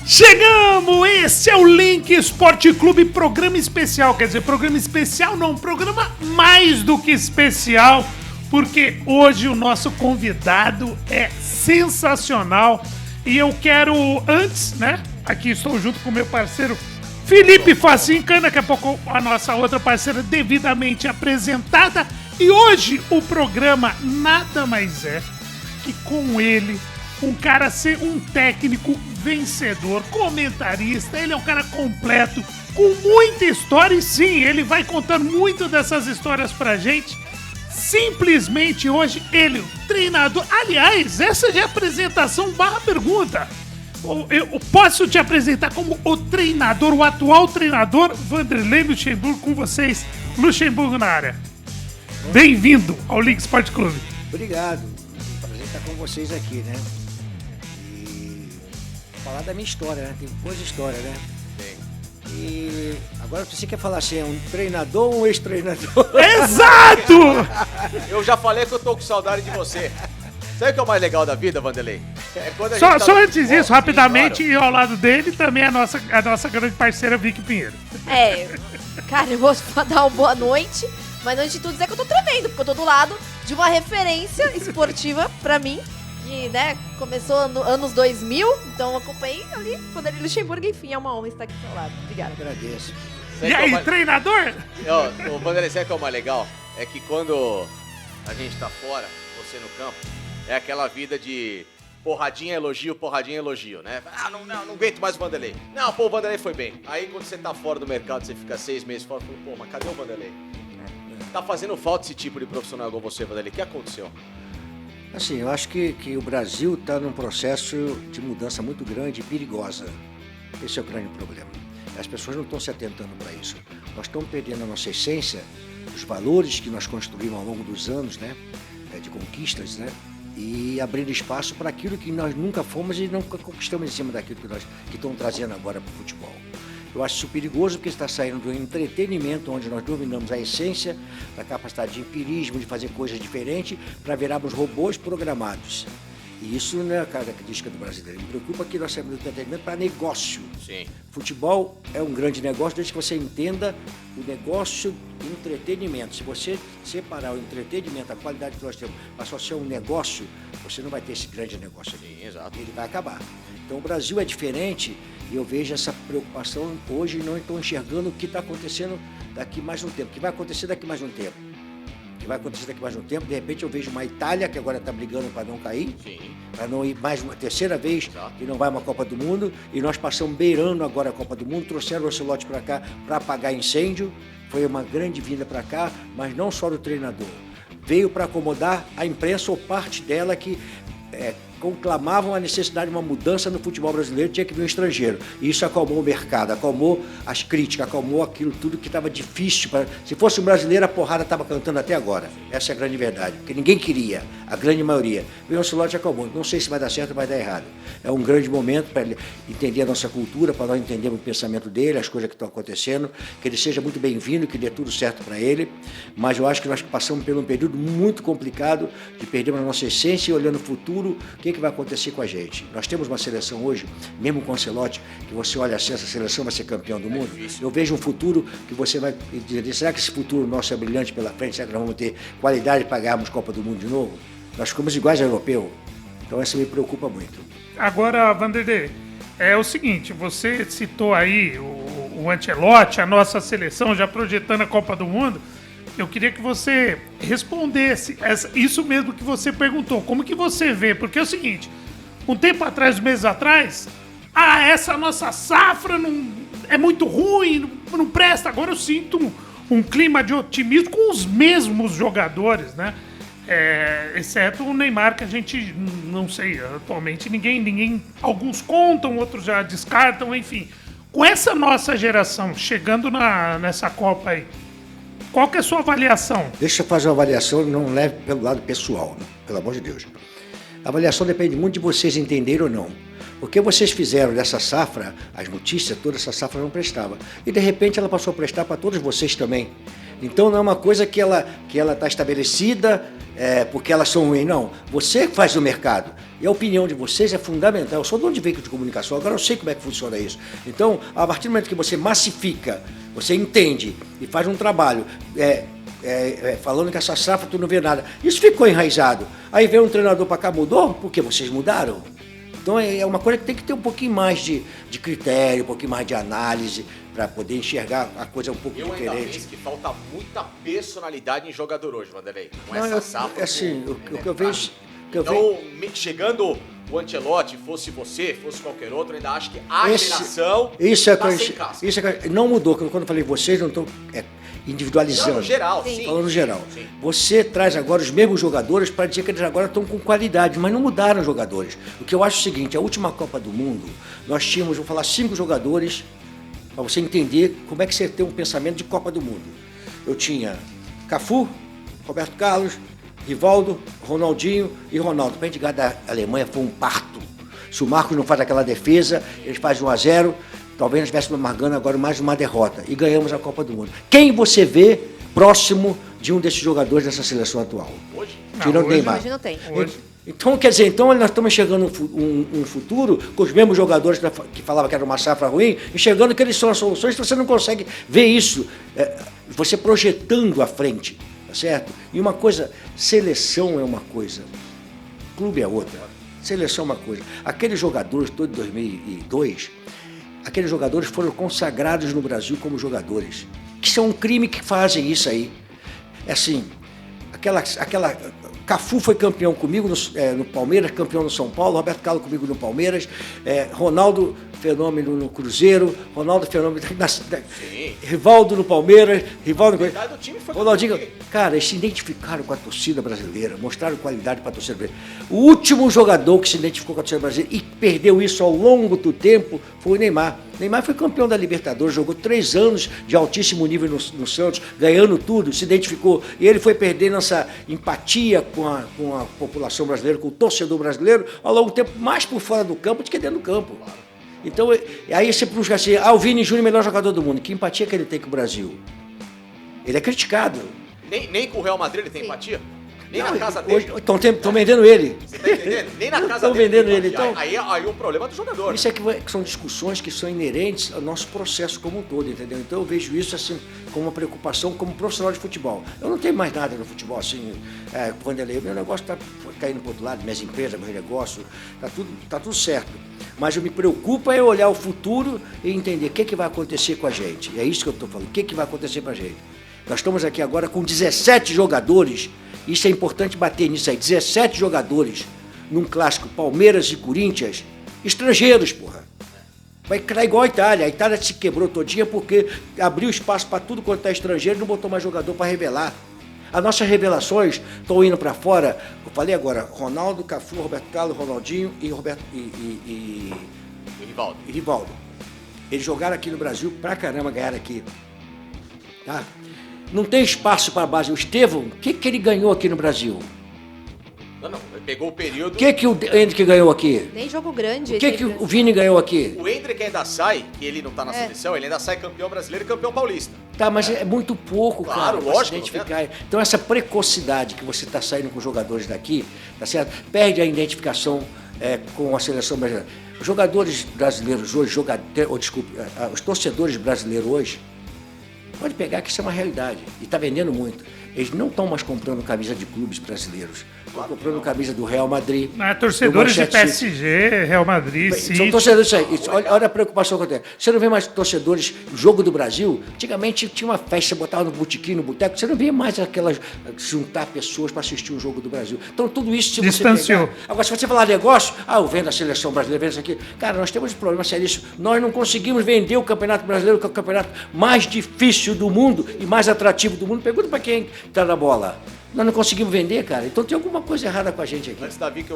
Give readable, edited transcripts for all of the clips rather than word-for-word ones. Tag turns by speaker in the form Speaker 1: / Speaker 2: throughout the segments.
Speaker 1: Chegamos! Esse é o Link Esporte Clube, programa especial. Quer dizer, programa especial não, programa mais do que especial, porque hoje o nosso convidado é sensacional. E eu quero, antes, né? Aqui estou junto com o meu parceiro Felipe Facinca, daqui a pouco a nossa outra parceira devidamente apresentada. E hoje o programa nada mais é que com ele, um cara ser um técnico vencedor, comentarista, ele é um cara completo, com muita história e sim, ele vai contar muito dessas histórias pra gente. Simplesmente hoje ele, o treinador, aliás, essa já é a apresentação barra pergunta. Eu posso te apresentar como o treinador, o atual treinador, Vanderlei Luxemburgo, com vocês, Luxemburgo na área. Bem-vindo ao Link Esporte Clube.
Speaker 2: Obrigado, prazer estar com vocês aqui, né? E falar da minha história, né? Tem coisa de história, né? E agora você quer falar assim, é um treinador ou um ex-treinador?
Speaker 1: Exato!
Speaker 3: Eu já falei que eu tô com saudade de você. Sabe o que é o mais legal da vida, Vanderlei? É quando a
Speaker 1: Só
Speaker 3: gente tá...
Speaker 1: antes disso, rapidamente,
Speaker 3: claro.
Speaker 1: e ao lado dele também a nossa grande parceira Vicky Pinheiro.
Speaker 4: Cara, eu vou dar uma boa noite, mas antes de tudo dizer que eu tô tremendo, porque eu tô do lado de uma referência esportiva pra mim, que, né, começou anos 2000, então eu acompanhei ali quando ele Luxemburgo, enfim, é uma honra estar aqui do seu lado. Obrigada.
Speaker 2: Agradeço.
Speaker 3: Sabe
Speaker 1: E aí,
Speaker 3: mais...
Speaker 1: treinador?
Speaker 3: O Vanderlei, sabe o que é o mais legal? É que quando a gente tá fora, você no campo, é aquela vida de porradinha, elogio, né? Ah, não aguento mais o Vanderlei. Não, pô, o Vanderlei foi bem. Aí quando você tá fora do mercado, você fica 6 meses fora, fala, pô, mas cadê o Vanderlei? Tá fazendo falta esse tipo de profissional igual você, Vanderlei. O que aconteceu?
Speaker 2: Assim, eu acho que o Brasil está num processo de mudança muito grande e perigosa. Esse é o grande problema. As pessoas não estão se atentando para isso. Nós estamos perdendo a nossa essência, os valores que nós construímos ao longo dos anos, né? De conquistas, né? E abrindo espaço para aquilo que nós nunca fomos e nunca conquistamos em cima daquilo que estão trazendo agora para o futebol. Eu acho isso perigoso porque está saindo do entretenimento, onde nós dominamos a essência, da capacidade de empirismo, de fazer coisas diferentes, para virarmos robôs programados. E isso não é a característica do brasileiro. Me preocupa que nós saímos do entretenimento para negócio.
Speaker 3: Sim.
Speaker 2: Futebol é um grande negócio, desde que você entenda o negócio do entretenimento. Se você separar o entretenimento, a qualidade que nós temos, para só ser um negócio, você não vai ter esse grande negócio ali.
Speaker 3: Sim, exato.
Speaker 2: Ele vai acabar. Então o Brasil é diferente e eu vejo essa preocupação hoje e não estou enxergando o que está acontecendo daqui mais um tempo, o que vai acontecer daqui mais um tempo. De repente eu vejo uma Itália que agora está brigando para não cair, para não ir mais uma terceira vez que não vai uma Copa do Mundo, e nós passamos beirando agora a Copa do Mundo, trouxeram o Ancelotti para cá para apagar incêndio, foi uma grande vinda para cá, mas não só do treinador, veio para acomodar a imprensa ou parte dela que conclamavam a necessidade de uma mudança no futebol brasileiro, tinha que vir um estrangeiro. E isso acalmou o mercado, acalmou as críticas, acalmou aquilo tudo que estava difícil. Se fosse um brasileiro, a porrada estava cantando até agora. Essa é a grande verdade, porque ninguém queria, a grande maioria. Veio o Ancelotti e acalmou. Não sei se vai dar certo ou vai dar errado. É um grande momento para ele entender a nossa cultura, para nós entendermos o pensamento dele, as coisas que estão acontecendo, que ele seja muito bem-vindo, que dê tudo certo para ele. Mas eu acho que nós passamos por um período muito complicado de perdermos a nossa essência e olhando o futuro, o que vai acontecer com a gente. Nós temos uma seleção hoje, mesmo com o Ancelotti, que você olha assim, essa seleção vai ser campeão do mundo. Eu vejo um futuro que você vai dizer, será que esse futuro nosso é brilhante pela frente? Será que nós vamos ter qualidade para ganharmos Copa do Mundo de novo? Nós ficamos iguais ao europeu. Então isso me preocupa muito.
Speaker 1: Agora, Vanderlei, é o seguinte, você citou aí o Ancelotti, a nossa seleção já projetando a Copa do Mundo. Eu queria que você respondesse isso mesmo que você perguntou. Como que você vê? Porque é o seguinte, um tempo atrás, meses atrás, essa nossa safra não, é muito ruim, não presta. Agora eu sinto um clima de otimismo com os mesmos jogadores, né? Exceto o Neymar, que a gente não sei, atualmente ninguém, alguns contam, outros já descartam, enfim. Com essa nossa geração chegando nessa Copa aí, qual que é a sua avaliação?
Speaker 2: Deixa eu fazer uma avaliação, não leve pelo lado pessoal, né? Pelo amor de Deus. A avaliação depende muito de vocês entenderem ou não. Porque vocês fizeram dessa safra, as notícias, toda essa safra não prestava. E de repente ela passou a prestar para todos vocês também. Então não é uma coisa que ela está estabelecida porque elas são ruins, não. Você faz o mercado. E a opinião de vocês é fundamental. Eu sou dono de veículo de comunicação, agora eu sei como é que funciona isso. Então, a partir do momento que você massifica, você entende e faz um trabalho falando que essa safra tu não vê nada, isso ficou enraizado. Aí vem um treinador para cá, mudou? Porque vocês mudaram. Então é uma coisa que tem que ter um pouquinho mais de critério, um pouquinho mais de análise, para poder enxergar a coisa um pouco diferente.
Speaker 3: Eu ainda penso que falta muita personalidade em jogador hoje, Vanderlei.
Speaker 2: Não,
Speaker 3: essa safra.
Speaker 2: Assim, o que eu vejo...
Speaker 3: Então, chegando o Ancelotti, fosse você, fosse qualquer outro, eu ainda acho que a geração tá sem casca.
Speaker 2: Isso não mudou. Quando eu falei vocês, não estou individualizando.
Speaker 3: Não, no geral, sim.
Speaker 2: Falando no geral.
Speaker 3: Sim.
Speaker 2: Você traz agora os mesmos jogadores para dizer que eles agora estão com qualidade, mas não mudaram os jogadores. O que eu acho é o seguinte, a última Copa do Mundo, nós tínhamos, vou falar, 5 jogadores, para você entender como é que você tem um pensamento de Copa do Mundo. Eu tinha Cafu, Roberto Carlos, Rivaldo, Ronaldinho e Ronaldo. Para a gente ganhar da Alemanha foi um parto. Se o Marcos não faz aquela defesa, eles fazem 1-0, talvez nós estivéssemos amargando agora mais uma derrota. E ganhamos a Copa do Mundo. Quem você vê próximo de um desses jogadores dessa seleção atual?
Speaker 3: Hoje?
Speaker 2: Tirando o Neymar.
Speaker 4: Hoje não tem.
Speaker 2: Então, quer dizer, nós estamos enxergando um futuro com os mesmos jogadores que falavam que era uma safra ruim, enxergando que eles são as soluções, você não consegue ver isso, você projetando à frente. Certo? E uma coisa, seleção é uma coisa, clube é outra. Seleção é uma coisa. Aqueles jogadores, todos de 2002, aqueles jogadores foram consagrados no Brasil como jogadores. Que são um crime que fazem isso aí. É assim, Cafu foi campeão comigo no Palmeiras, campeão no São Paulo, Roberto Carlos comigo no Palmeiras, Ronaldo Fenômeno no Cruzeiro, Ronaldo Fenômeno Rivaldo no Palmeiras, Rivaldo no Ronaldinho. Cara, eles se identificaram com a torcida brasileira, mostraram qualidade para a torcida brasileira. O último jogador que se identificou com a torcida brasileira e perdeu isso ao longo do tempo foi o Neymar. Neymar foi campeão da Libertadores, jogou 3 anos de altíssimo nível no Santos, ganhando tudo, se identificou. E ele foi perdendo essa empatia com a população brasileira, com o torcedor brasileiro, ao longo do tempo, mais por fora do campo do que dentro do campo. Então, aí você puxa assim, o Vini Júnior, melhor jogador do mundo. Que empatia que ele tem com o Brasil? Ele é criticado.
Speaker 3: Nem com o Real Madrid ele tem empatia? Nem na casa dele.
Speaker 2: Estão vendendo ele.
Speaker 3: Você tá entendendo? Nem na casa
Speaker 2: Estão
Speaker 3: dele.
Speaker 2: vendendo ele. Então,
Speaker 3: aí o problema é do jogador.
Speaker 2: Isso que são discussões que são inerentes ao nosso processo como um todo, entendeu? Então eu vejo isso assim como uma preocupação como profissional de futebol. Eu não tenho mais nada no futebol assim, Vanderlei, meu negócio está caindo para o outro lado, minhas empresas, meu negócio, tá tudo certo. Mas eu me preocupo é olhar o futuro e entender o que vai acontecer com a gente. É isso que eu estou falando, o que vai acontecer com a gente. Nós estamos aqui agora com 17 jogadores. Isso é importante bater nisso aí. 17 jogadores num clássico Palmeiras e Corinthians, estrangeiros, porra. Vai criar igual a Itália. A Itália se quebrou todinha porque abriu espaço para tudo quanto é estrangeiro e não botou mais jogador para revelar. As nossas revelações estão indo para fora. Eu falei agora, Ronaldo, Cafu, Roberto Carlos, Ronaldinho e Rivaldo. Eles jogaram aqui no Brasil pra caramba, ganharam aqui. Tá? Não tem espaço para a base. O Estevão, o que ele ganhou aqui no Brasil?
Speaker 3: Não, ele pegou o período...
Speaker 2: O que o Hendrick ganhou aqui?
Speaker 4: Nem jogo grande.
Speaker 2: O que o Vini ganhou aqui?
Speaker 3: O Hendrick ainda sai, que ele não tá na seleção, ele ainda sai campeão brasileiro e campeão paulista.
Speaker 2: Tá, mas é muito pouco,
Speaker 3: claro,
Speaker 2: cara,
Speaker 3: lógico,
Speaker 2: se identificar. Então essa precocidade que você está saindo com jogadores daqui, tá certo? Perde a identificação com a seleção brasileira. Os jogadores brasileiros hoje, os torcedores brasileiros hoje, pode pegar que isso é uma realidade. E está vendendo muito. Eles não estão mais comprando camisa de clubes brasileiros. Estão comprando camisa do Real Madrid.
Speaker 1: Torcedores de PSG, Real Madrid, City.
Speaker 2: São torcedores isso aí. Olha a preocupação que eu tenho. Você não vê mais torcedores no Jogo do Brasil? Antigamente tinha uma festa, você botava no botequim, no boteco. Você não vê mais aquelas juntar pessoas para assistir o Jogo do Brasil. Então tudo isso se
Speaker 1: distanciou.
Speaker 2: Você pegar... Agora, se você falar negócio, eu vendo a seleção brasileira, vendo isso aqui. Cara, nós temos um problema seríssimo. Nós não conseguimos vender o Campeonato Brasileiro, que é o campeonato mais difícil do mundo e mais atrativo do mundo. Pergunta para quem está na bola. Nós não conseguimos vender, cara. Então tem alguma coisa errada com a gente aqui.
Speaker 3: Antes da Vicky,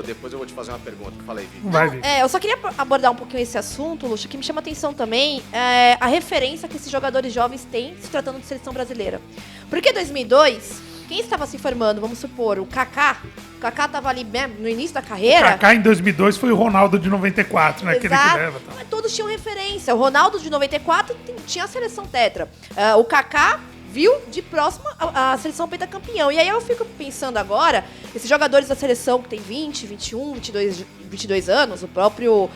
Speaker 3: depois eu vou te fazer uma pergunta. Fala aí, Vicky.
Speaker 1: Vai, Vicky.
Speaker 4: Eu só queria abordar um pouquinho esse assunto, Lucha, que me chama atenção também, a referência que esses jogadores jovens têm se tratando de seleção brasileira. Porque em 2002, quem estava se formando, vamos supor, o Kaká estava ali mesmo no início da carreira.
Speaker 1: O Kaká em 2002 foi o Ronaldo de 94, né? Aquele que leva. Tá.
Speaker 4: Mas todos tinham referência. O Ronaldo de 94 tinha a seleção tetra. O Kaká viu de próximo a seleção pentacampeão. E aí eu fico pensando agora, esses jogadores da seleção que tem 20, 21, 22 anos, o próprio...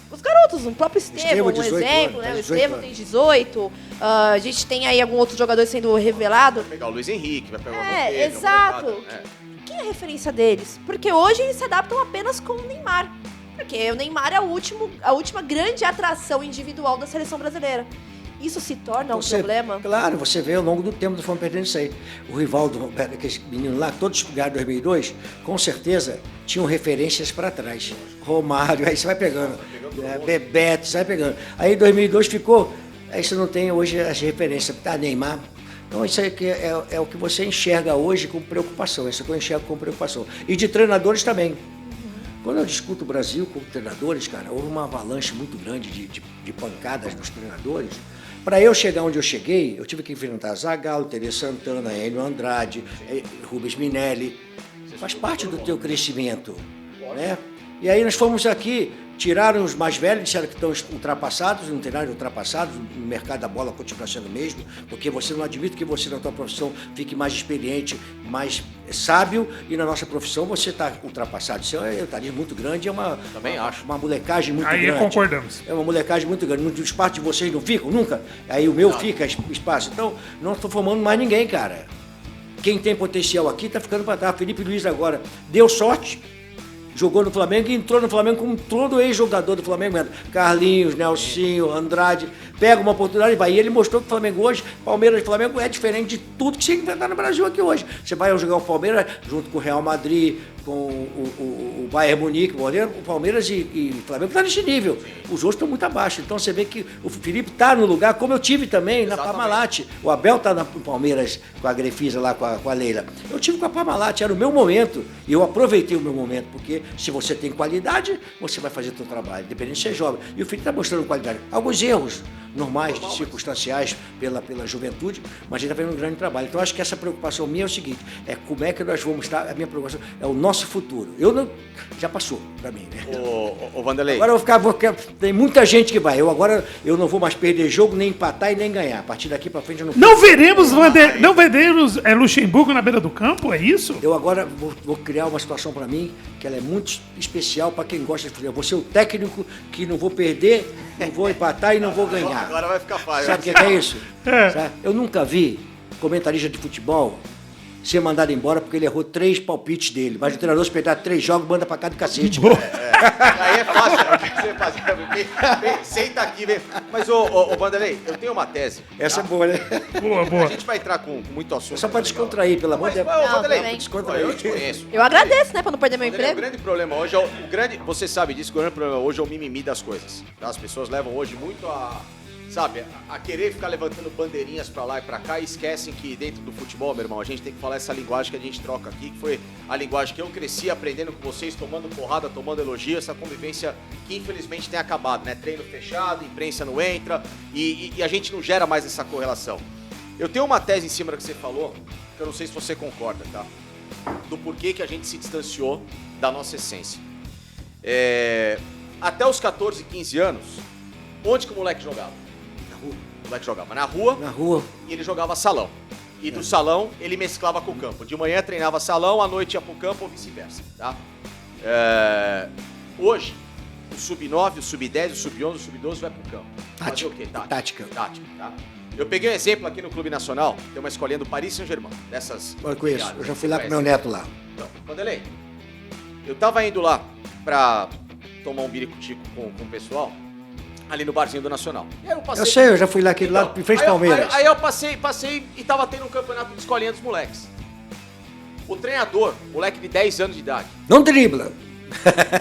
Speaker 4: os garotos, o próprio Estevão, um exemplo, né? O Estevão tem 18. A gente tem aí algum outro jogador sendo revelado.
Speaker 3: Vai pegar o Luiz Henrique, vai pegar o Monteiro,
Speaker 4: exato. Quem é a referência deles? Porque hoje eles se adaptam apenas com o Neymar. Porque o Neymar é a última grande atração individual da seleção brasileira. Isso se torna um problema?
Speaker 2: Claro, você vê ao longo do tempo, nós fomos perdendo isso aí. O Rivaldo, aqueles meninos lá, todos ganharam em 2002, com certeza tinham referências para trás. Romário, aí você vai pegando. Bebeto, você vai pegando. Aí em 2002 ficou, aí você não tem hoje as referências. Neymar. Então isso aí é o que você enxerga hoje com preocupação, isso que eu enxergo com preocupação. E de treinadores também. Quando eu discuto o Brasil com treinadores, cara, houve uma avalanche muito grande de pancadas dos treinadores. Para eu chegar onde eu cheguei, eu tive que enfrentar Zagallo, Tele Santana, Enio Andrade, Rubens Minelli. Faz parte do teu crescimento, né? E aí nós fomos aqui, tiraram os mais velhos, disseram que estão ultrapassados, não tem nada de ultrapassados, o mercado da bola continua sendo o mesmo, porque você não admite que você na tua profissão fique mais experiente, mais sábio, e na nossa profissão você está ultrapassado. Isso é um etarismo muito grande,
Speaker 3: Também acho.
Speaker 2: Uma molecagem muito grande.
Speaker 1: Aí concordamos.
Speaker 2: É uma molecagem muito grande. No espaço de vocês não ficam nunca? Aí o meu fica espaço. Então, não estou formando mais ninguém, cara. Quem tem potencial aqui está ficando para trás. Felipe Luiz agora deu sorte. Jogou no Flamengo e entrou no Flamengo como todo ex-jogador do Flamengo. Carlinhos, Nelsinho, Andrade. Pega uma oportunidade e vai. E ele mostrou que o Flamengo hoje, Palmeiras e Flamengo, é diferente de tudo que você enfrentar no Brasil aqui hoje. Você vai jogar o Palmeiras junto com o Real Madrid, com o Bayern Munique, o Palmeiras e o Flamengo estão nesse nível. Os outros estão muito abaixo. Então você vê que o Felipe está no lugar, como eu tive também na Parmalat. O Abel está no Palmeiras com a Grefisa lá, com a Leila. Eu tive com a Parmalat, era o meu momento. E eu aproveitei o meu momento, porque se você tem qualidade, você vai fazer o seu trabalho, independente de ser jovem. E o Felipe está mostrando qualidade. Alguns erros normais, circunstanciais pela juventude, mas ele está fazendo um grande trabalho. Então, acho que essa preocupação minha é o seguinte, como é que nós vamos estar, a minha preocupação é o nosso futuro. Já passou para mim, né?
Speaker 3: Ô, Vanderlei.
Speaker 2: Agora tem muita gente que vai. Eu não vou mais perder jogo, nem empatar e nem ganhar. A partir daqui para frente eu não...
Speaker 1: Não veremos Luxemburgo na beira do campo, é isso?
Speaker 2: Eu agora vou criar uma situação para mim que ela é muito especial para quem gosta de futebol. Eu vou ser o técnico que não vou perder, não vou empatar e não vou ganhar.
Speaker 3: Agora vai ficar fácil.
Speaker 2: Sabe o que é isso? Sabe? Eu nunca vi comentarista de futebol ser mandado embora porque ele errou 3 palpites dele. Mas o treinador, se pegar 3 jogos, manda pra cá do cacete.
Speaker 3: Aí é fácil, né? O que você fazer? Senta aqui, vem. Mas, ô, Vanderlei, eu tenho uma tese.
Speaker 2: Essa é boa, né?
Speaker 1: Boa.
Speaker 3: A gente vai entrar com muito assunto.
Speaker 2: Só pra descontrair, pelo amor de Deus.
Speaker 3: Vanderlei,
Speaker 2: Descontrair.
Speaker 3: eu te conheço.
Speaker 4: Eu agradeço, né, pra não perder meu
Speaker 3: Vanderlei,
Speaker 4: emprego.
Speaker 3: o grande problema hoje você sabe disso, que o grande problema hoje é o mimimi das coisas. Tá? As pessoas levam hoje muito a querer ficar levantando bandeirinhas pra lá e pra cá e esquecem que dentro do futebol, meu irmão, a gente tem que falar essa linguagem que a gente troca aqui, que foi a linguagem que eu cresci aprendendo com vocês, tomando porrada, tomando elogio, essa convivência que infelizmente tem acabado, né? Treino fechado, imprensa não entra e a gente não gera mais essa correlação. Eu tenho uma tese em cima do que você falou, que eu não sei se você concorda, tá? Do porquê que a gente se distanciou da nossa essência. Até os 14, 15 anos, onde que o moleque jogava? O moleque jogava na rua e ele jogava salão. E do salão ele mesclava com o campo. De manhã treinava salão, à noite ia pro campo ou vice-versa. Tá? Hoje, o sub-9, o sub-10, o sub-11, o sub-12 vai pro campo. Fazer o quê?
Speaker 2: Tática.
Speaker 3: Tá? Eu peguei um exemplo aqui no Clube Nacional, tem uma escolinha do Paris Saint-Germain.
Speaker 2: Eu conheço, eu já fui lá com meu neto lá.
Speaker 3: Então, Vanderlei, eu tava indo lá pra tomar um biricutico com o pessoal, ali no barzinho do Nacional. E aí
Speaker 2: eu sei, eu já fui lá aquele lado, em frente ao Palmeiras.
Speaker 3: Aí eu passei e tava tendo um campeonato de escolinha dos moleques. O treinador, moleque de 10 anos de idade.
Speaker 2: Não dribla.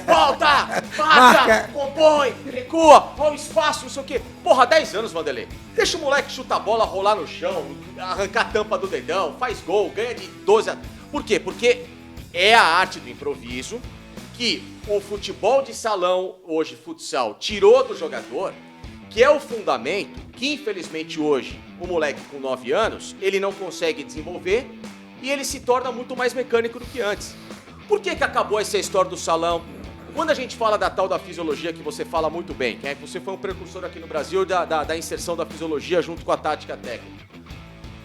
Speaker 3: Volta! Marca! Compõe! Recua! Olha o espaço, não sei o quê. Porra, 10 anos, Vanderlei. Deixa o moleque chutar a bola, rolar no chão, arrancar a tampa do dedão, faz gol, ganha de 12 a... Por quê? Porque é a arte do improviso que o futebol de salão, hoje futsal, tirou do jogador, que é o fundamento que, infelizmente, hoje, o moleque com 9 anos, ele não consegue desenvolver e ele se torna muito mais mecânico do que antes. Por que acabou essa história do salão? Quando a gente fala da tal da fisiologia, que você fala muito bem, que você foi um precursor aqui no Brasil da inserção da fisiologia junto com a tática técnica.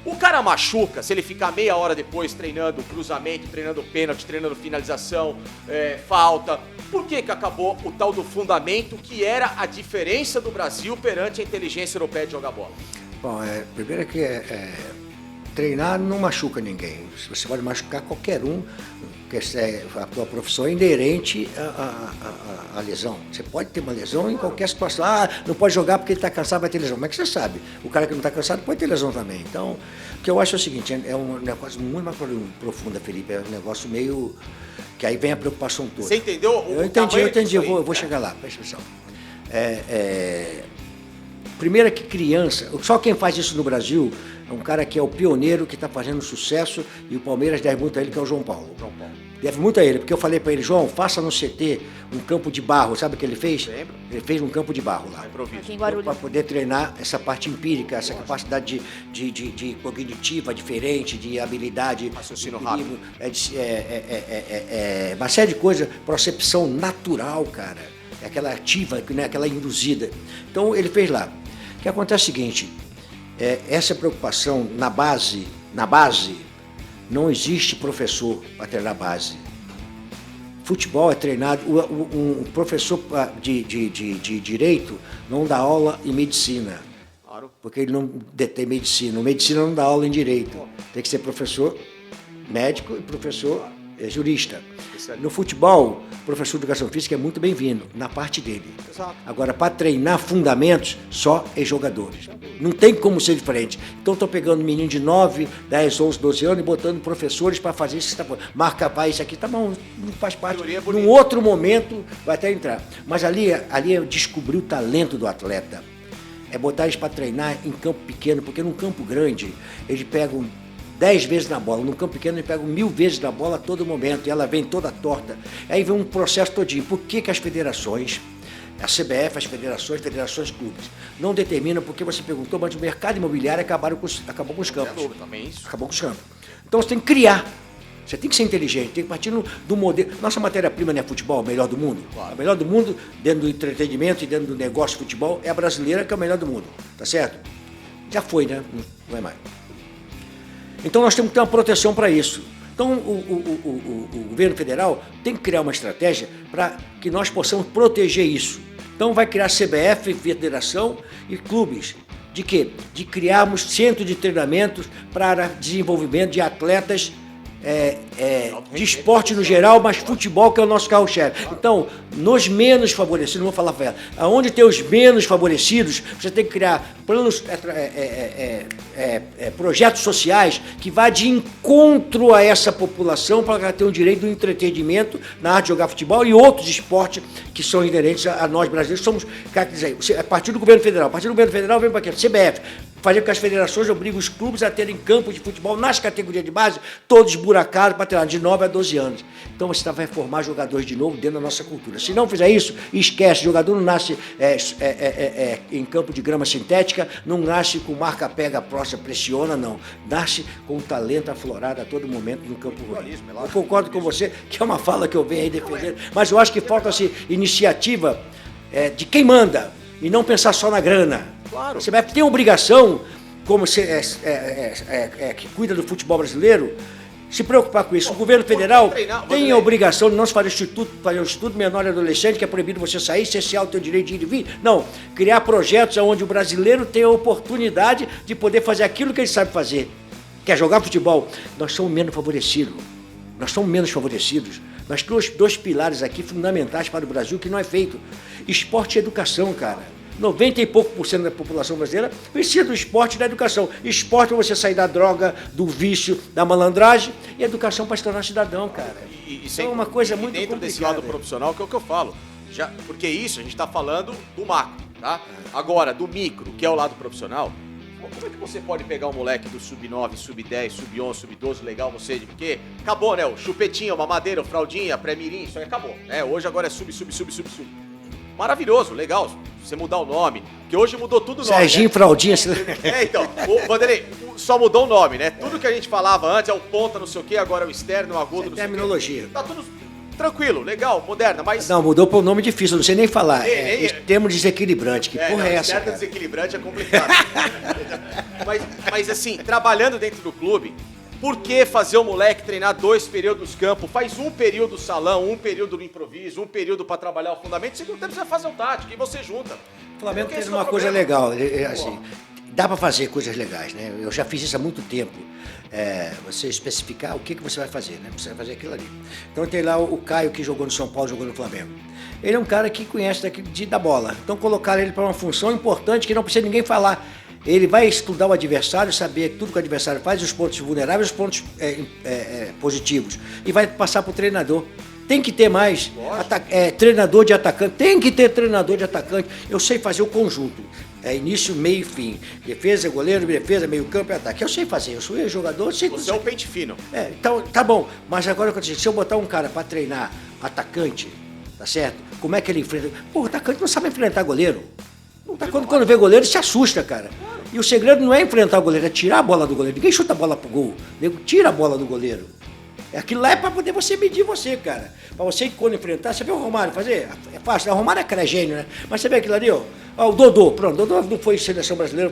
Speaker 3: O cara machuca se ele ficar meia hora depois treinando cruzamento, treinando pênalti, treinando finalização, falta. Por que acabou o tal do fundamento que era a diferença do Brasil perante a inteligência europeia de jogar bola?
Speaker 2: Bom, primeiro que treinar não machuca ninguém. Você pode machucar qualquer um, porque a tua profissão é inerente à lesão. Você pode ter uma lesão em qualquer situação. Não pode jogar porque ele está cansado, vai ter lesão. Como é que você sabe? O cara que não está cansado pode ter lesão também. Então, o que eu acho é o seguinte, é um negócio muito mais profundo, Felipe. É um negócio meio... que aí vem a preocupação toda.
Speaker 3: Você entendeu?
Speaker 2: Eu entendi. Eu vou chegar lá. Presta atenção. Primeiro é que criança... Só quem faz isso no Brasil é um cara que é o pioneiro, que está fazendo sucesso, e o Palmeiras deve muito a ele, que é o João Paulo. Deve muito a ele, porque eu falei para ele, João, faça no CT um campo de barro. Sabe o que ele fez?
Speaker 3: Lembro.
Speaker 2: Ele fez um campo de barro lá.
Speaker 4: Aqui em Guarulhos.
Speaker 2: Para poder treinar essa parte empírica, essa capacidade de cognitiva diferente, de habilidade.
Speaker 3: Raciocínio rápido.
Speaker 2: Uma série de coisas, percepção natural, cara. É aquela ativa, né? Aquela induzida. Então ele fez lá. O que acontece é o seguinte, essa preocupação na base, não existe professor para treinar base. Futebol é treinado, um professor de direito não dá aula em medicina,
Speaker 3: Claro.
Speaker 2: porque ele não detém medicina. O medicina não dá aula em direito. Tem que ser professor médico e professor jurista. No futebol, o professor de educação física é muito bem-vindo, na parte dele.
Speaker 3: Exato.
Speaker 2: Agora, para treinar fundamentos, só é jogadores. Não tem como ser diferente. Então, estou pegando menino de 9, 10, 11, 12 anos e botando professores para fazer isso. Marca, vai, isso aqui, tá bom, não faz parte. Num outro momento, vai até entrar. Mas ali é descobrir o talento do atleta. É botar eles para treinar em campo pequeno, porque num campo grande, eles pegam 10 vezes na bola. No campo pequeno, ele pega 1000 vezes na bola a todo momento, e ela vem toda torta. Aí vem um processo todinho. Por que as federações, a CBF, as federações clubes, não determinam? Porque você perguntou, mas o mercado imobiliário acabou com os campos.
Speaker 3: Também isso.
Speaker 2: Acabou com os campos. Então você tem que criar. Você tem que ser inteligente, tem que partir do modelo. Nossa matéria-prima não é futebol, o melhor do mundo?
Speaker 3: Claro.
Speaker 2: A melhor do mundo, dentro do entretenimento e dentro do negócio de futebol, é a brasileira, que é o melhor do mundo. Tá certo? Já foi, né? Não é mais. Então nós temos que ter uma proteção para isso. Então o governo federal tem que criar uma estratégia para que nós possamos proteger isso. Então vai criar CBF, federação e clubes. De quê? De criarmos centros de treinamentos para desenvolvimento de atletas de esporte no geral, mas futebol que é o nosso carro-chefe. Então, nos menos favorecidos, não vou falar velho, aonde tem os menos favorecidos, você tem que criar planos, projetos sociais que vá de encontro a essa população para ela ter um direito do entretenimento na arte de jogar futebol e outros esportes que são inerentes a nós brasileiros. Somos, a partir do governo federal. A partir do governo federal vem para quê? CBF. Fazer com que as federações obriguem os clubes a terem campos de futebol nas categorias de base, todos buracados para treinar de 9 a 12 anos. Então você vai formar jogadores de novo dentro da nossa cultura. Se não fizer isso, esquece. O jogador não nasce em campo de grama sintética, não nasce com marca pega, próxima, pressiona, não. Nasce com talento aflorado a todo momento no campo ruim. Eu concordo com você, que é uma fala que eu venho aí defendendo, mas eu acho que falta-se iniciativa de quem manda e não pensar só na grana.
Speaker 3: Claro.
Speaker 2: Você vai ter obrigação, como você que cuida do futebol brasileiro, se preocupar com isso. O governo federal tem a obrigação de não se fazer um instituto menor e adolescente, que é proibido você sair, cessear o teu direito de ir e vir. Não, criar projetos onde o brasileiro tem a oportunidade de poder fazer aquilo que ele sabe fazer, que é jogar futebol. Nós somos menos favorecidos. Nós temos dois pilares aqui fundamentais para o Brasil que não é feito. Esporte e educação, cara. 90 e pouco por cento da população brasileira precisa do esporte e da educação. Esporte para você sair da droga, do vício, da malandragem, e educação para se tornar cidadão, cara. Isso é uma coisa muito
Speaker 3: dentro
Speaker 2: complicada.
Speaker 3: Desse lado profissional, que é o que eu falo. Porque isso, a gente está falando do macro, tá? Agora, do micro, que é o lado profissional, como é que você pode pegar um moleque do sub-9, sub-10, sub-11, sub-12, legal você, porque acabou, né? O chupetinho, mamadeira, fraldinha, pré-mirim, isso aí acabou, né? Hoje agora é sub. Maravilhoso, legal, você mudar o nome, que hoje mudou tudo o nome.
Speaker 2: Serginho, né? Fraldinha.
Speaker 3: Então, Vanderlei, só mudou o nome, né? Tudo que a gente falava antes é o ponta, não sei o quê, agora é o externo, o agudo, não sei o quê.
Speaker 2: Terminologia.
Speaker 3: Tá tudo tranquilo, legal, moderna, mas...
Speaker 2: Não, mudou para um nome difícil, não sei nem falar. Termo desequilibrante, que porra é essa?
Speaker 3: Certo, desequilibrante é complicado. Mas Mas assim, trabalhando dentro do clube, por que fazer o moleque treinar 2 períodos campo? Faz um período salão, um período no improviso, um período pra trabalhar o fundamento, segundo tempo você vai fazer o tático e você junta.
Speaker 2: O Flamengo
Speaker 3: Porque
Speaker 2: tem
Speaker 3: esse é o
Speaker 2: uma coisa
Speaker 3: problema.
Speaker 2: legal, assim, dá para fazer coisas legais, né? Eu já fiz isso há muito tempo. Você especificar o que você vai fazer, né? Você vai fazer aquilo ali. Então tem lá o Caio que jogou no São Paulo, jogou no Flamengo. Ele é um cara que conhece da bola. Então colocaram ele para uma função importante que não precisa ninguém falar. Ele vai estudar o adversário, saber tudo que o adversário faz, os pontos vulneráveis, os pontos positivos. E vai passar para o treinador. Tem que ter mais treinador de atacante. Tem que ter treinador de atacante. Eu sei fazer o conjunto. Início, meio e fim. Defesa, goleiro, defesa, meio campo e ataque. Eu sei fazer. Eu sou jogador. Eu sei
Speaker 3: Você é o pente fino.
Speaker 2: Então, tá bom. Mas agora, se eu botar um cara para treinar atacante, tá certo? Como é que ele enfrenta? Pô, o atacante não sabe enfrentar goleiro. Quando vê goleiro, se assusta, cara. E o segredo não é enfrentar o goleiro, é tirar a bola do goleiro. Ninguém chuta a bola pro gol. Tira a bola do goleiro. Aquilo lá é pra poder você medir você, cara. Pra você, quando enfrentar, você vê o Romário fazer? É fácil. O Romário é cara gênio, né? Mas você vê aquilo ali, ó. O Dodô, pronto. O Dodô não foi seleção brasileira.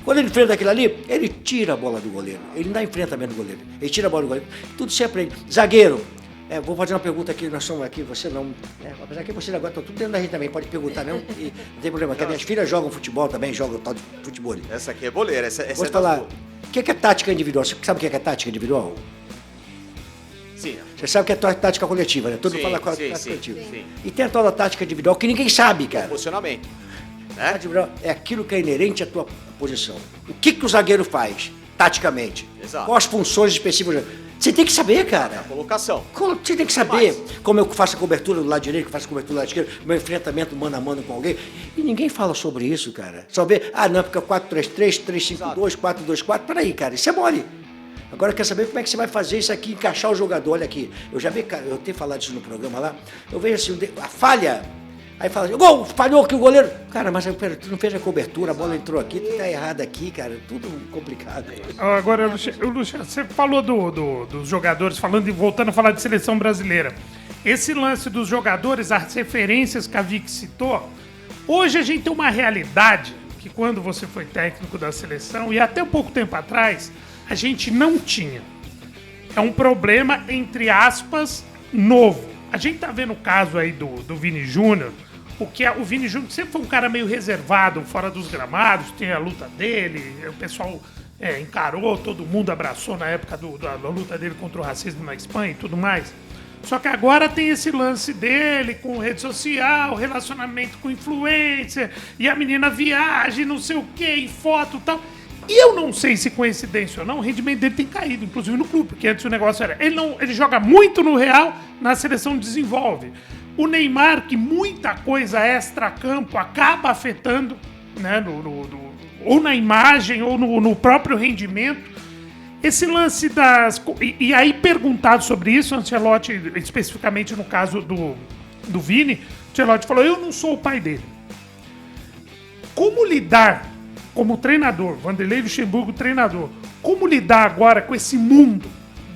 Speaker 2: Quando ele enfrenta aquilo ali, ele tira a bola do goleiro. Ele não dá enfrentamento do goleiro. Ele tira a bola do goleiro. Tudo você aprende. Zagueiro. Vou fazer uma pergunta aqui, nós somos aqui, você não. Apesar que vocês agora estão tudo dentro da gente também, pode perguntar mesmo, e não tem problema. Porque minhas filhas jogam futebol também, jogam tal de futebol.
Speaker 3: Essa aqui é boleira, essa
Speaker 2: Vou te falar, o que é tática individual? Você sabe o que é tática individual?
Speaker 3: Sim.
Speaker 2: Você sabe o que é tática coletiva, né? Todo mundo fala tática coletiva. Sim. E tem a tal da tática individual que ninguém sabe, cara.
Speaker 3: Posicionamento.
Speaker 2: Né? É aquilo que é inerente à tua posição. O que o zagueiro faz, taticamente?
Speaker 3: Exato.
Speaker 2: Quais as funções específicas? Você tem que saber, cara.
Speaker 3: A colocação.
Speaker 2: Você tem que saber como eu faço a cobertura do lado direito, que faço a cobertura do lado esquerdo, meu enfrentamento mano a mano com alguém. E ninguém fala sobre isso, cara. Só vê, não, porque é 4-3-3, 3-5-2, 4-2-4. Peraí, cara, isso é mole. Agora quer saber como é que você vai fazer isso aqui, encaixar o jogador. Olha aqui, eu já vi, cara, eu tenho falado isso no programa lá, eu vejo assim, a falha. Aí fala assim, gol, falhou aqui o goleiro. Cara, mas tu não fez a cobertura, a bola entrou aqui, tu tá errado aqui, cara. Tudo complicado.
Speaker 1: Agora, Luciano, você falou dos jogadores, voltando a falar de seleção brasileira. Esse lance dos jogadores, as referências que a Vicky citou, hoje a gente tem uma realidade que quando você foi técnico da seleção, e até um pouco tempo atrás, a gente não tinha. É um problema, entre aspas, novo. A gente tá vendo o caso aí do Vini Júnior, o Vini Júnior sempre foi um cara meio reservado, fora dos gramados, tem a luta dele, o pessoal encarou, todo mundo abraçou na época da luta dele contra o racismo na Espanha e tudo mais. Só que agora tem esse lance dele com rede social, relacionamento com influencer, e a menina viaja, não sei o que, e foto e tal. E eu não sei se coincidência ou não, o rendimento dele tem caído, inclusive no clube, porque antes o negócio era... Ele joga muito no Real, na seleção desenvolve. O Neymar, que muita coisa extra-campo acaba afetando, né, ou na imagem ou no próprio rendimento. Esse lance das... E aí, perguntado sobre isso, o Ancelotti, especificamente no caso do Vini, o Ancelotti falou, eu não sou o pai dele. Como lidar... Como treinador, Vanderlei Luxemburgo, treinador, como lidar agora com esse mundo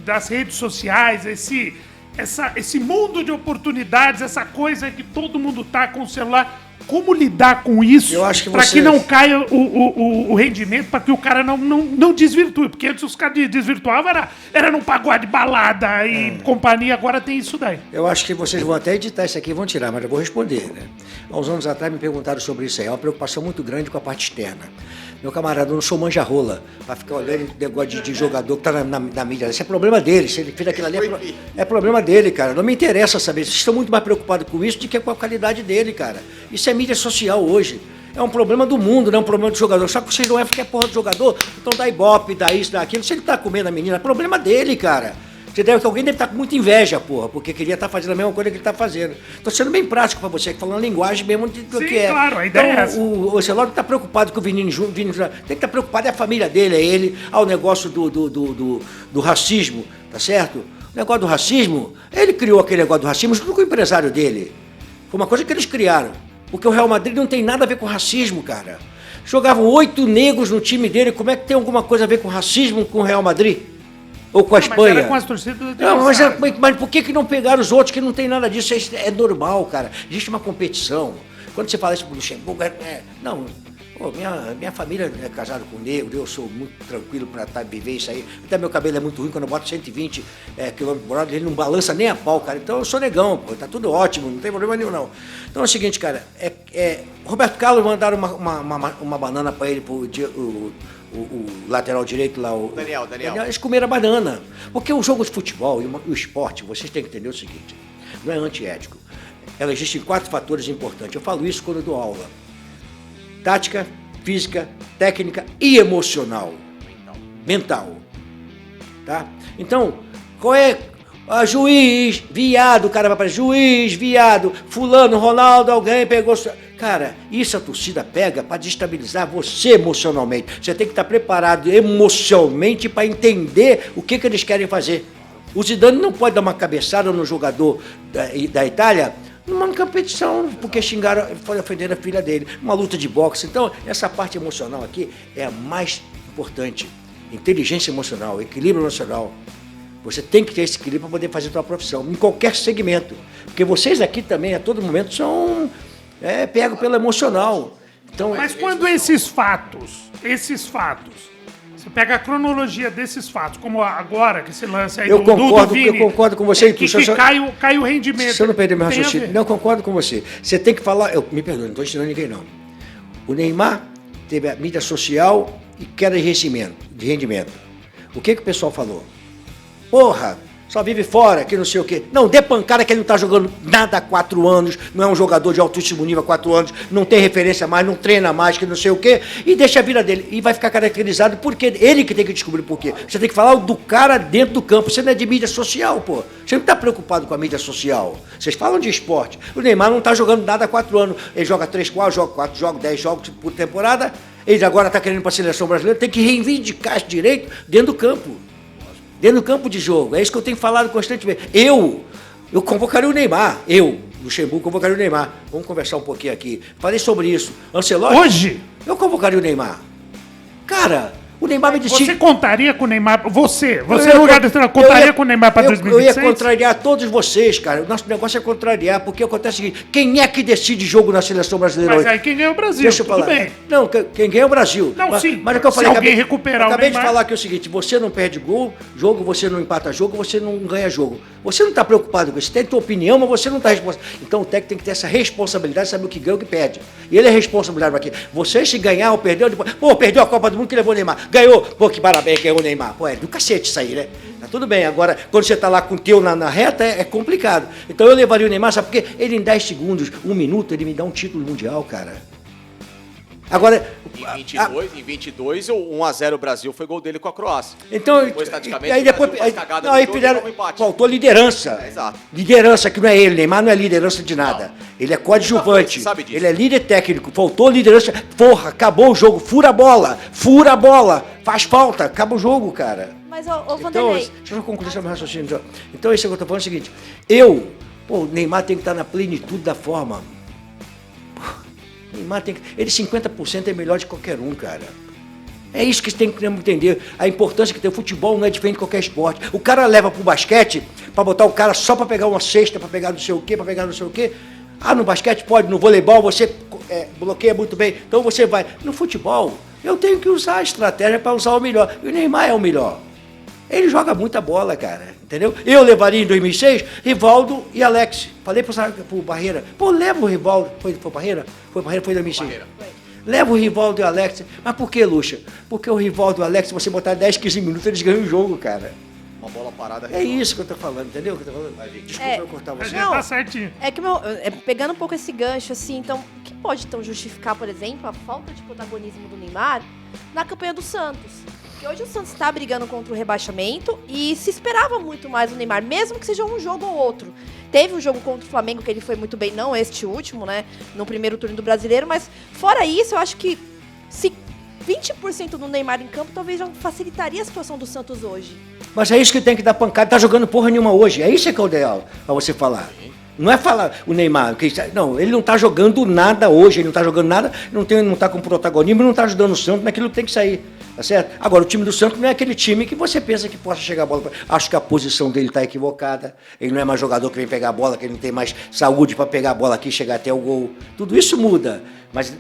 Speaker 1: das redes sociais, esse mundo de oportunidades, essa coisa que todo mundo tá com o celular, como lidar com isso para que não caia o rendimento, para que o cara não desvirtue, porque antes os caras desvirtuavam, era num pagode, balada e companhia, agora tem isso daí.
Speaker 2: Eu acho que vocês vão até editar isso aqui e vão tirar, mas eu vou responder, né? Há uns anos atrás me perguntaram sobre isso aí, é uma preocupação muito grande com a parte externa. Meu camarada, eu não sou manja-rola para ficar olhando o negócio de jogador que tá na mídia. Esse é problema dele, se ele fez aquilo ali, é problema dele, cara. Não me interessa saber, vocês estão muito mais preocupados com isso do que com a qualidade dele, cara. Isso é mídia social hoje. É um problema do mundo, não é um problema do jogador. Só que vocês não é porque é porra do jogador, então dá ibope, dá isso, dá aquilo. Se ele tá comendo a menina, é problema dele, cara. Alguém deve estar com muita inveja, porra, porque queria estar fazendo a mesma coisa que ele está fazendo. Tô sendo bem prático para você, falando a linguagem mesmo do que é.
Speaker 1: Claro, a ideia é essa.
Speaker 2: O Ancelotti está preocupado com o Vini Júnior, tem que estar preocupado, é a família dele, é ele, o negócio do racismo, tá certo? O negócio do racismo, ele criou aquele negócio do racismo junto com o empresário dele. Foi uma coisa que eles criaram, porque o Real Madrid não tem nada a ver com racismo, cara. Jogavam 8 negros no time dele, como é que tem alguma coisa a ver com racismo com o Real Madrid? Ou com a Espanha. Mas era
Speaker 1: com as torcidas
Speaker 2: não, mas por que não pegaram os outros que não tem nada disso? É normal, cara. Existe uma competição. Quando você fala isso pro Luxemburgo, não. Pô, minha família é casada com negro, eu sou muito tranquilo para viver isso aí. Até meu cabelo é muito ruim, quando eu boto 120 km por hora, ele não balança nem a pau, cara. Então eu sou negão, pô, tá tudo ótimo, não tem problema nenhum, não. Então é o seguinte, cara, Roberto Carlos mandaram uma banana para ele, o lateral direito lá, o
Speaker 3: Daniel.
Speaker 2: Eles comeram a banana. Porque o jogo de futebol e o esporte, vocês têm que entender o seguinte, não é antiético. Existem 4 fatores importantes. Eu falo isso quando eu dou aula. Tática, física, técnica e emocional. Mental. Tá? Então, qual é? Juiz, viado, o cara vai para juiz, viado, fulano, Ronaldo, alguém pegou... Cara, isso a torcida pega para destabilizar você emocionalmente. Você tem que estar preparado emocionalmente para entender o que eles querem fazer. O Zidane não pode dar uma cabeçada no jogador da Itália numa competição, porque xingaram, ofenderam a filha dele, uma luta de boxe. Então, essa parte emocional aqui é a mais importante. Inteligência emocional, equilíbrio emocional. Você tem que ter esse equilíbrio para poder fazer a sua profissão, em qualquer segmento. Porque vocês aqui também, a todo momento, são pegos pelo emocional. Então,
Speaker 1: Mas quando esses fatos, você pega a cronologia desses fatos, como agora que se lança aí
Speaker 2: eu
Speaker 1: do
Speaker 2: concordo,
Speaker 1: Vini,
Speaker 2: eu concordo com você.
Speaker 1: que cai o rendimento.
Speaker 2: Se eu não perder meu
Speaker 1: Tem a
Speaker 2: raciocínio,
Speaker 1: ver.
Speaker 2: não, concordo com você. Você tem que falar, me perdoe, não estou ensinando ninguém não. O Neymar teve a mídia social e queda de rendimento. O que o pessoal falou? Porra, só vive fora, que não sei o quê. Não, dê pancada que ele não tá jogando nada há 4 anos, não é um jogador de altíssimo nível há 4 anos, não tem referência mais, não treina mais, que não sei o quê, e deixa a vida dele. E vai ficar caracterizado porque ele que tem que descobrir por quê. Você tem que falar do cara dentro do campo, você não é de mídia social, pô. Você não tá preocupado com a mídia social. Vocês falam de esporte. O Neymar não tá jogando nada há 4 anos. Ele joga 3, 4 jogos, 4 jogos, 10 jogos por temporada. Ele agora tá querendo ir pra seleção brasileira, tem que reivindicar esse direito dentro do campo. Dentro do campo de jogo. É isso que eu tenho falado constantemente. Eu convocaria o Neymar. Luxemburgo, convocaria o Neymar. Vamos conversar um pouquinho aqui. Falei sobre isso. Ancelotti...
Speaker 1: Hoje?
Speaker 2: Eu convocaria o Neymar. Cara, o Neymar me disse...
Speaker 1: Você contaria com o Neymar? Você no lugar do treinador, contaria com o Neymar para 2026?
Speaker 2: Eu ia contrariar todos vocês, cara. O nosso negócio é contrariar, porque acontece o seguinte: quem é que decide jogo na seleção brasileira
Speaker 1: Mas
Speaker 2: hoje?
Speaker 1: aí quem ganha é o Brasil,
Speaker 2: Deixa eu
Speaker 1: tudo
Speaker 2: falar.
Speaker 1: bem.
Speaker 2: Não, quem ganha é o Brasil.
Speaker 1: Não, sim.
Speaker 2: Mas é o que eu falei,
Speaker 1: Se alguém recuperar o
Speaker 2: acabei de
Speaker 1: Neymar...
Speaker 2: falar que é o seguinte: você não perde jogo, você não empata jogo, você não ganha jogo. Você não está preocupado com isso. Você tem a tua opinião, mas você não está responsável. Então o técnico tem que ter essa responsabilidade de saber o que ganha e o que perde. E ele é responsável aqui. Você se ganhar ou perder, depois, pô, perdeu a Copa do Mundo que levou o Neymar. Ganhou, pô, que parabéns, ganhou o Neymar. Pô, é do cacete isso aí, né? Tá tudo bem. Agora, quando você tá lá com o teu na reta, é complicado. Então eu levaria o Neymar, sabe por quê? Ele em 10 segundos, 1 minuto, ele me dá um título mundial, cara. Agora...
Speaker 3: Em 22, o 1x0 Brasil foi gol dele com a Croácia.
Speaker 2: Então,
Speaker 3: Depois, taticamente,
Speaker 2: aí
Speaker 3: o
Speaker 2: depois...
Speaker 3: Brasil faz cagada
Speaker 2: Não, aí
Speaker 3: no jogo e
Speaker 2: fizeram...
Speaker 3: toma um empate.
Speaker 2: Faltou liderança.
Speaker 3: Exato.
Speaker 2: Liderança, que não é ele. Neymar não é liderança de nada.
Speaker 3: Não.
Speaker 2: Ele é coadjuvante.
Speaker 3: Você sabe disso.
Speaker 2: Ele é líder técnico. Faltou liderança. Porra, acabou o jogo. Fura a bola. Faz falta. Acaba o jogo, cara.
Speaker 4: Mas, ô
Speaker 2: Então,
Speaker 4: Vanderlei,
Speaker 2: deixa eu concluir meu raciocínio. Então, isso que eu tô falando é o seguinte. O Neymar tem que estar na plenitude da forma. Neymar tem que... Ele 50% é melhor de qualquer um, cara. É isso que você tem que entender. A importância que tem. O futebol não é diferente de qualquer esporte. O cara leva pro basquete pra botar o cara só pra pegar uma cesta, pra pegar não sei o quê, Ah, no basquete pode, no voleibol você bloqueia muito bem. Então você vai. No futebol, eu tenho que usar a estratégia pra usar o melhor. E o Neymar é o melhor. Ele joga muita bola, cara. Entendeu? Eu levaria em 2006 Rivaldo e Alex. Falei pro Barreira. Pô, leva o Rivaldo. Foi Barreira? Foi 2006.
Speaker 3: Barreira.
Speaker 2: Leva o Rivaldo e o Alex. Mas por que, Luxa? Porque o Rivaldo e o Alex, se você botar 10, 15 minutos, eles ganham o jogo, cara.
Speaker 3: Uma bola parada.
Speaker 2: É isso que eu tô falando, entendeu? Desculpa eu cortar
Speaker 1: A
Speaker 2: você.
Speaker 1: gente
Speaker 4: Não.
Speaker 1: tá certinho.
Speaker 4: é que pegando um pouco esse gancho, assim, então, o que pode então justificar, por exemplo, a falta de protagonismo do Neymar na campanha do Santos? Porque hoje o Santos está brigando contra o rebaixamento e se esperava muito mais do Neymar, mesmo que seja um jogo ou outro. Teve um jogo contra o Flamengo que ele foi muito bem, não este último, né, no primeiro turno do Brasileiro, mas fora isso, eu acho que se 20% do Neymar em campo, talvez já facilitaria a situação do Santos hoje.
Speaker 2: Mas é isso que tem que dar pancada. Tá jogando porra nenhuma hoje. É isso que é o ideal pra você falar. Não é falar o Neymar. Não, ele não tá jogando nada hoje. Ele não tá jogando nada, não tá com protagonismo, não tá ajudando o Santos naquilo que tem que sair. Tá certo? Agora, o time do Santos não é aquele time que você pensa que possa chegar a bola. Acho que a posição dele está equivocada. Ele não é mais jogador que vem pegar a bola, que ele não tem mais saúde para pegar a bola aqui e chegar até o gol. Tudo isso muda. Mas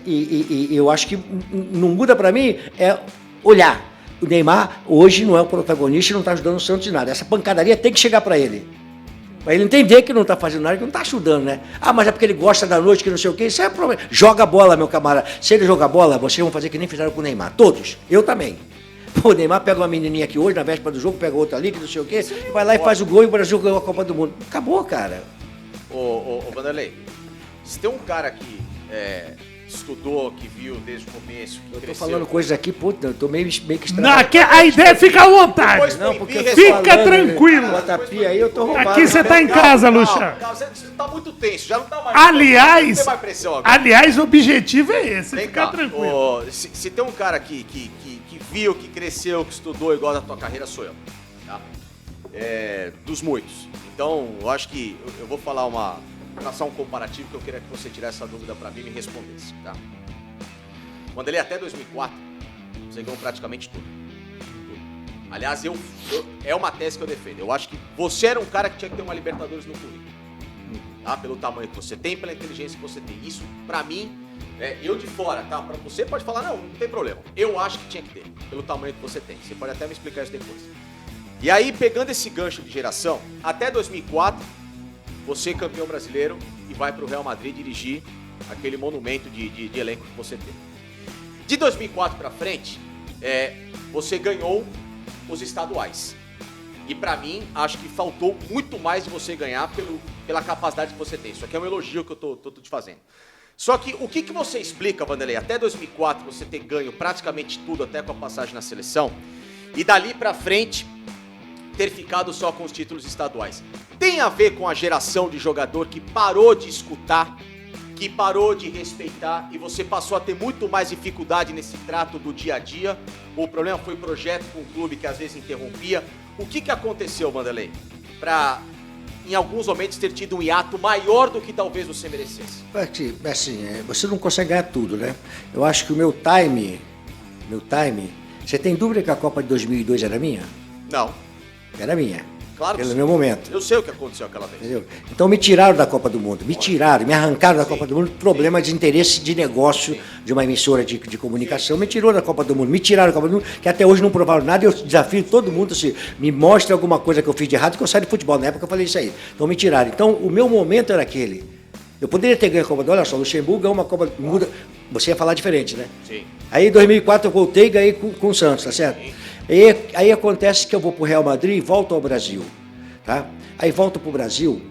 Speaker 2: eu acho que não muda para mim é olhar. O Neymar hoje não é o protagonista e não está ajudando o Santos de nada. Essa pancadaria tem que chegar para ele. Para ele entender que não está fazendo nada, que não está ajudando, né? Ah, mas é porque ele gosta da noite, que não sei o quê. Isso é problema. Joga bola, meu camarada. Se ele jogar bola, vocês vão fazer que nem fizeram com o Neymar. Todos. Eu também. Pô, o Neymar pega uma menininha aqui hoje, na véspera do jogo, pega outra ali, que não sei o quê, vai lá e faz o gol e o Brasil ganhou a Copa do Mundo. Acabou, cara.
Speaker 3: Ô, Vanderlei, se tem um cara que estudou, que viu desde o começo, que
Speaker 2: Eu tô
Speaker 3: cresceu...
Speaker 2: falando coisas aqui, puta, eu tô meio que
Speaker 1: Não, aqui a ideia fica à vontade.
Speaker 3: Depois
Speaker 2: Não,
Speaker 3: do
Speaker 2: porque
Speaker 3: Embi,
Speaker 1: fica
Speaker 3: responde.
Speaker 1: tranquilo.
Speaker 2: Bota pia aí, eu tô roubado.
Speaker 1: Aqui você tá em casa, Lucha.
Speaker 3: Calma, você tá muito tenso, já não tá mais...
Speaker 1: Aliás,
Speaker 3: não tem mais pressão agora.
Speaker 1: aliás, o objetivo é esse,
Speaker 3: Vem
Speaker 1: ficar
Speaker 3: cá,
Speaker 1: tranquilo.
Speaker 3: se tem um cara que viu, que cresceu, que estudou igual da tua carreira, sou eu. Tá? Dos muitos. Então, eu acho que eu vou traçar um comparativo que eu queria que você tirasse essa dúvida pra mim e me respondesse. Tá? Quando ele até 2004, você ganhou praticamente tudo. Aliás, é uma tese que eu defendo. Eu acho que você era um cara que tinha que ter uma Libertadores no currículo. Tá? Pelo tamanho que você tem, pela inteligência que você tem. Isso, pra mim, eu de fora, tá? Pra você pode falar, não tem problema. Eu acho que tinha que ter, pelo tamanho que você tem. Você pode até me explicar isso depois. E aí, pegando esse gancho de geração, até 2004, você é campeão brasileiro e vai pro Real Madrid dirigir aquele monumento de elenco que você tem. De 2004 pra frente, você ganhou os estaduais. E pra mim, acho que faltou muito mais de você ganhar pela capacidade que você tem. Isso aqui é um elogio que eu tô te fazendo. Só que o que você explica, Vanderlei, até 2004 você ter ganho praticamente tudo, até com a passagem na seleção, e dali pra frente ter ficado só com os títulos estaduais? Tem a ver com a geração de jogador que parou de escutar, que parou de respeitar e você passou a ter muito mais dificuldade nesse trato do dia a dia? O problema foi o projeto com o clube que às vezes interrompia? O que aconteceu, Vanderlei, para em alguns momentos ter tido um hiato maior do que talvez você merecesse?
Speaker 2: Assim, você não consegue ganhar tudo, né? Eu acho que o meu time, você tem dúvida que a Copa de 2002 era minha?
Speaker 3: Não.
Speaker 2: Era minha.
Speaker 3: Claro que
Speaker 2: Pelo
Speaker 3: sim.
Speaker 2: meu momento.
Speaker 3: Eu sei o que aconteceu aquela vez.
Speaker 2: Entendeu? Então me tiraram da Copa do Mundo, me arrancaram da Copa do Mundo, problema de interesse de negócio de uma emissora de comunicação, me tirou da Copa do Mundo, me tiraram da Copa do Mundo, que até hoje não provaram nada, e eu desafio todo mundo, assim, me mostre alguma coisa que eu fiz de errado, que eu saí do futebol, na época eu falei isso aí. Então me tiraram. Então o meu momento era aquele. Eu poderia ter ganho a Copa do Mundo, olha só, o Luxemburgo ganhou uma Copa do Mundo, você ia falar diferente, né?
Speaker 3: Sim.
Speaker 2: Aí em 2004 eu voltei e ganhei com o Santos, tá certo? Aí acontece que eu vou pro Real Madrid e volto ao Brasil. Tá? Aí volto para o Brasil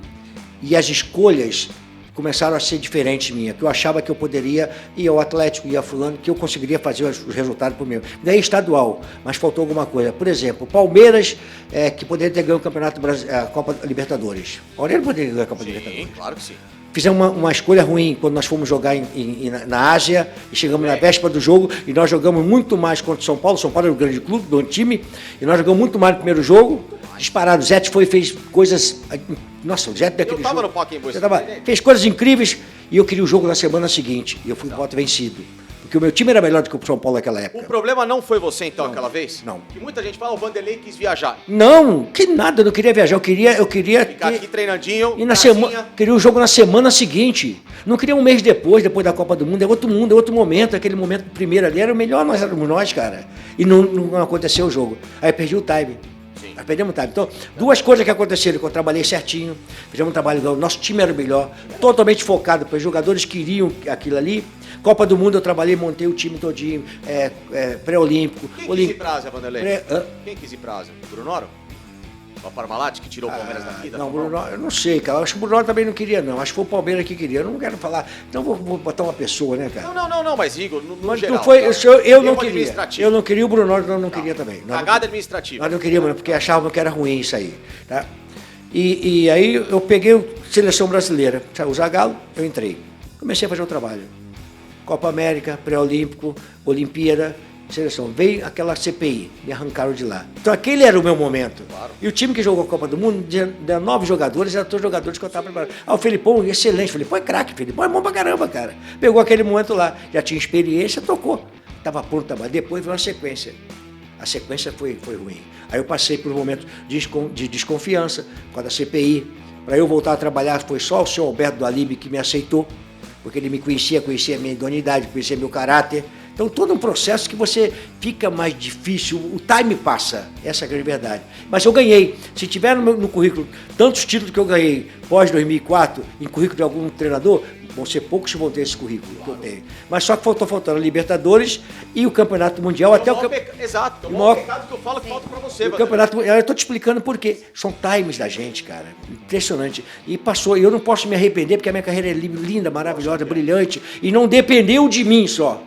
Speaker 2: e as escolhas começaram a ser diferentes minhas, que eu achava que eu poderia ir ao Atlético, ir a fulano, que eu conseguiria fazer os resultados por mim. Ganhei estadual, mas faltou alguma coisa. Por exemplo, o Palmeiras, que poderia ter ganho o Campeonato a Copa Libertadores. O Palmeiras poderia ganhar a Copa Libertadores.
Speaker 3: Sim, claro que sim.
Speaker 2: Fizemos uma escolha ruim quando nós fomos jogar na Ásia e chegamos na véspera do jogo e nós jogamos muito mais contra o São Paulo. São Paulo era um grande clube, do time, e nós jogamos muito mais no primeiro jogo. Disparado, o Zete fez coisas. Nossa, o Zete daquele
Speaker 3: Eu tava
Speaker 2: jogo.
Speaker 3: no Pacaembu,
Speaker 2: Fez coisas incríveis e eu queria o jogo na semana seguinte. E eu fui voto vencido. Porque o meu time era melhor do que o São Paulo naquela época.
Speaker 3: O problema não foi você, então, aquela vez?
Speaker 2: Não.
Speaker 3: Que muita gente fala, o Vanderlei quis viajar.
Speaker 2: Não, que nada, eu não queria viajar. Eu queria
Speaker 3: Ficar aqui treinandinho,
Speaker 2: e na
Speaker 3: casinha.
Speaker 2: semana, queria o jogo na semana seguinte. Não queria um mês depois da Copa do Mundo. É outro mundo, é outro momento. Aquele momento primeiro ali era o melhor, nós éramos nós, cara. E não aconteceu o jogo. Aí eu perdi o time.
Speaker 3: Sim.
Speaker 2: Nós perdemos o time. Então, duas coisas que aconteceram, que eu trabalhei certinho, fizemos um trabalho legal, nosso time era o melhor, totalmente focado, porque os jogadores queriam aquilo ali. Copa do Mundo eu trabalhei, montei o time todinho, pré-olímpico.
Speaker 3: Quem quis ir pra Ásia, Vanderlei?
Speaker 2: Hã?
Speaker 3: Quem quis ir pra Ásia? Brunoro? O Parmalat, que tirou o Palmeiras daqui?
Speaker 2: Não, Bruno, eu não sei, cara. Acho que o Bruno também não queria, não. Acho que foi o Palmeiras que queria. Eu não quero falar. Então vou botar uma pessoa, né, cara?
Speaker 3: Não, mas Igor, no
Speaker 2: Mas
Speaker 3: geral.
Speaker 2: não foi,
Speaker 3: tá?
Speaker 2: eu não
Speaker 3: Termo
Speaker 2: queria.
Speaker 3: administrativo.
Speaker 2: Eu não queria, o Bruno não queria também.
Speaker 3: Cagada administrativa.
Speaker 2: Nós não queríamos, porque achavam que era ruim isso aí. Tá? E aí eu peguei a seleção brasileira. Saiu o Zagallo, eu entrei. Comecei a fazer o trabalho. Copa América, pré-olímpico, Olimpíada, seleção. Veio aquela CPI, me arrancaram de lá. Então aquele era o meu momento.
Speaker 3: Claro.
Speaker 2: E o time que jogou a Copa do Mundo, de 9 jogadores, eram todos jogadores que eu estava preparado. O Felipão, excelente. O Felipão é craque, o Felipão é bom pra caramba, cara. Pegou aquele momento lá, já tinha experiência, tocou. Estava pronto, mas depois veio uma sequência. A sequência foi ruim. Aí eu passei por um momento de desconfiança com a da CPI. Para eu voltar a trabalhar, foi só o senhor Alberto do Alibe que me aceitou, porque ele me conhecia a minha idoneidade, conhecia meu caráter. Então, todo um processo que você fica mais difícil, o time passa, essa é a grande verdade. Mas eu ganhei. Se tiver no currículo tantos títulos que eu ganhei pós-2004, em currículo de algum treinador, vão ser poucos que vão ter esse currículo que eu tenho. Mas só que faltando a Libertadores e o Campeonato Mundial.
Speaker 3: Exato, o maior pecado que eu falo que falta pra você.
Speaker 2: O Campeonato Mundial, eu estou te explicando por quê. São times da gente, cara. Impressionante. E passou, e eu não posso me arrepender, porque a minha carreira é linda, maravilhosa, brilhante, e não dependeu de mim só.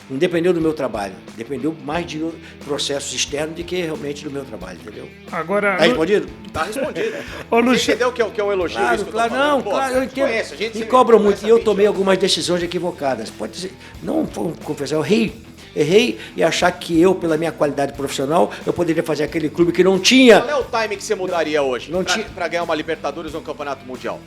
Speaker 2: Não dependeu do meu trabalho. Dependeu mais de processos externos do que realmente do meu trabalho, entendeu?
Speaker 1: Agora...
Speaker 2: Tá respondido?
Speaker 3: Tá respondido.
Speaker 1: Ô,
Speaker 3: Você entendeu que é um elogio?
Speaker 2: Claro, não, claro, eu entendo. Me cobram muito, e eu tomei algumas decisões equivocadas. Pode dizer, não vou confessar, eu errei e achar que eu, pela minha qualidade profissional, eu poderia fazer aquele clube que não tinha...
Speaker 3: Qual é o time que você mudaria hoje pra ganhar uma Libertadores ou um Campeonato Mundial?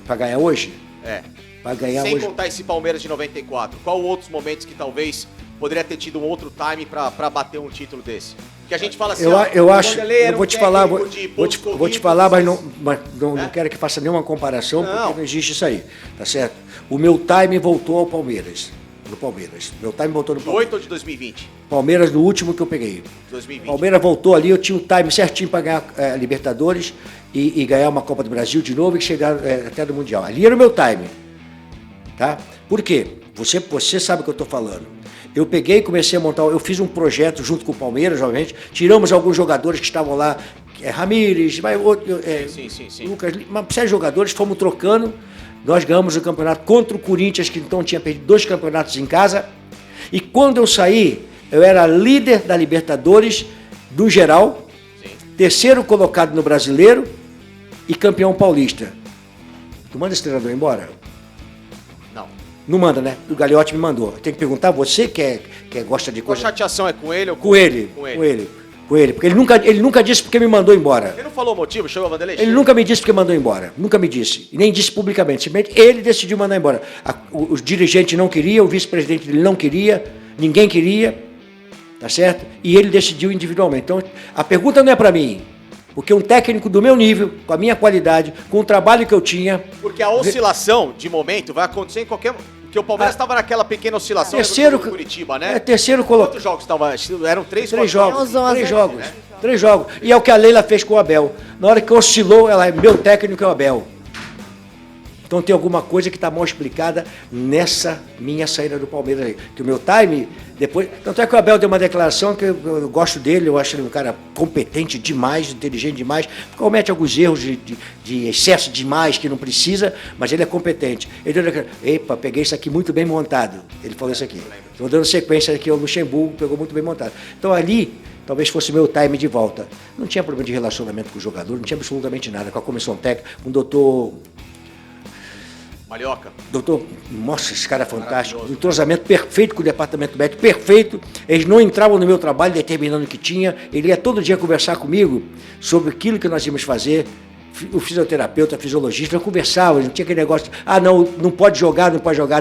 Speaker 2: Pra ganhar hoje?
Speaker 3: É.
Speaker 2: Pra ganhar
Speaker 3: Sem
Speaker 2: hoje.
Speaker 3: contar esse Palmeiras de 94, qual outros momentos que talvez poderia ter tido um outro time pra bater um título desse? Porque a gente fala assim,
Speaker 2: eu acho, eu vou te falar, vou te falar, mas não quero que faça nenhuma comparação, porque não existe isso aí, tá certo? O meu time voltou ao Palmeiras, no Palmeiras. Meu time voltou no Palmeiras.
Speaker 3: 8 ou de 2020?
Speaker 2: Palmeiras no último que eu peguei.
Speaker 3: 2020.
Speaker 2: Palmeiras voltou ali, eu tinha o time certinho para ganhar a Libertadores e ganhar uma Copa do Brasil de novo e chegar até do Mundial. Ali era o meu time. Tá? Por quê? Você sabe o que eu estou falando. Eu peguei e comecei a montar, eu fiz um projeto junto com o Palmeiras, obviamente, tiramos alguns jogadores que estavam lá, Ramírez, Lucas, uma série de jogadores, fomos trocando, nós ganhamos o campeonato contra o Corinthians, que então tinha perdido 2 campeonatos em casa, e quando eu saí, eu era líder da Libertadores do geral, terceiro colocado no Brasileiro e campeão paulista. Tu manda esse treinador embora? Não manda, né? O Gagliotti me mandou. Tem que perguntar, você que gosta de coisa...
Speaker 3: A chateação é com ele ou
Speaker 2: com ele? Com ele. Porque ele nunca disse porque me mandou embora.
Speaker 3: Ele não falou o motivo? Chegou a Vanderlei?
Speaker 2: Ele nunca me disse porque mandou embora. Nunca me disse. E nem disse publicamente. Simplesmente ele decidiu mandar embora. Os dirigentes não queriam, o vice-presidente dele não queria, ninguém queria, tá certo? E ele decidiu individualmente. Então, a pergunta não é para mim. Porque um técnico do meu nível, com a minha qualidade, com o trabalho que eu tinha...
Speaker 3: Porque a oscilação de momento vai acontecer em qualquer... Porque o Palmeiras estava naquela pequena oscilação
Speaker 2: terceiro,
Speaker 3: do Curitiba, né?
Speaker 2: Terceiro colocado.
Speaker 3: Quantos jogos estavam? Eram 3
Speaker 2: jogos.
Speaker 3: Né?
Speaker 2: 3 jogos. E é o que a Leila fez com o Abel. Na hora que oscilou, ela é meu técnico é o Abel. Então tem alguma coisa que está mal explicada nessa minha saída do Palmeiras aí. Que o meu time, depois... Tanto é que o Abel deu uma declaração que eu gosto dele, eu acho ele um cara competente demais, inteligente demais, comete alguns erros de excesso demais que não precisa, mas ele é competente. Ele deu declaração, epa, peguei isso aqui muito bem montado. Ele falou isso aqui. Estou dando sequência aqui ao Luxemburgo, pegou muito bem montado. Então ali... Talvez fosse meu time de volta. Não tinha problema de relacionamento com o jogador, não tinha absolutamente nada. Com a comissão técnica, com o doutor...
Speaker 3: Malhoca.
Speaker 2: Doutor, nossa, esse cara é fantástico. Um entrosamento perfeito com o departamento médico, perfeito. Eles não entravam no meu trabalho determinando o que tinha. Ele ia todo dia conversar comigo sobre aquilo que nós íamos fazer. O fisioterapeuta, o fisiologista, eu conversava, não tinha aquele negócio, não pode jogar,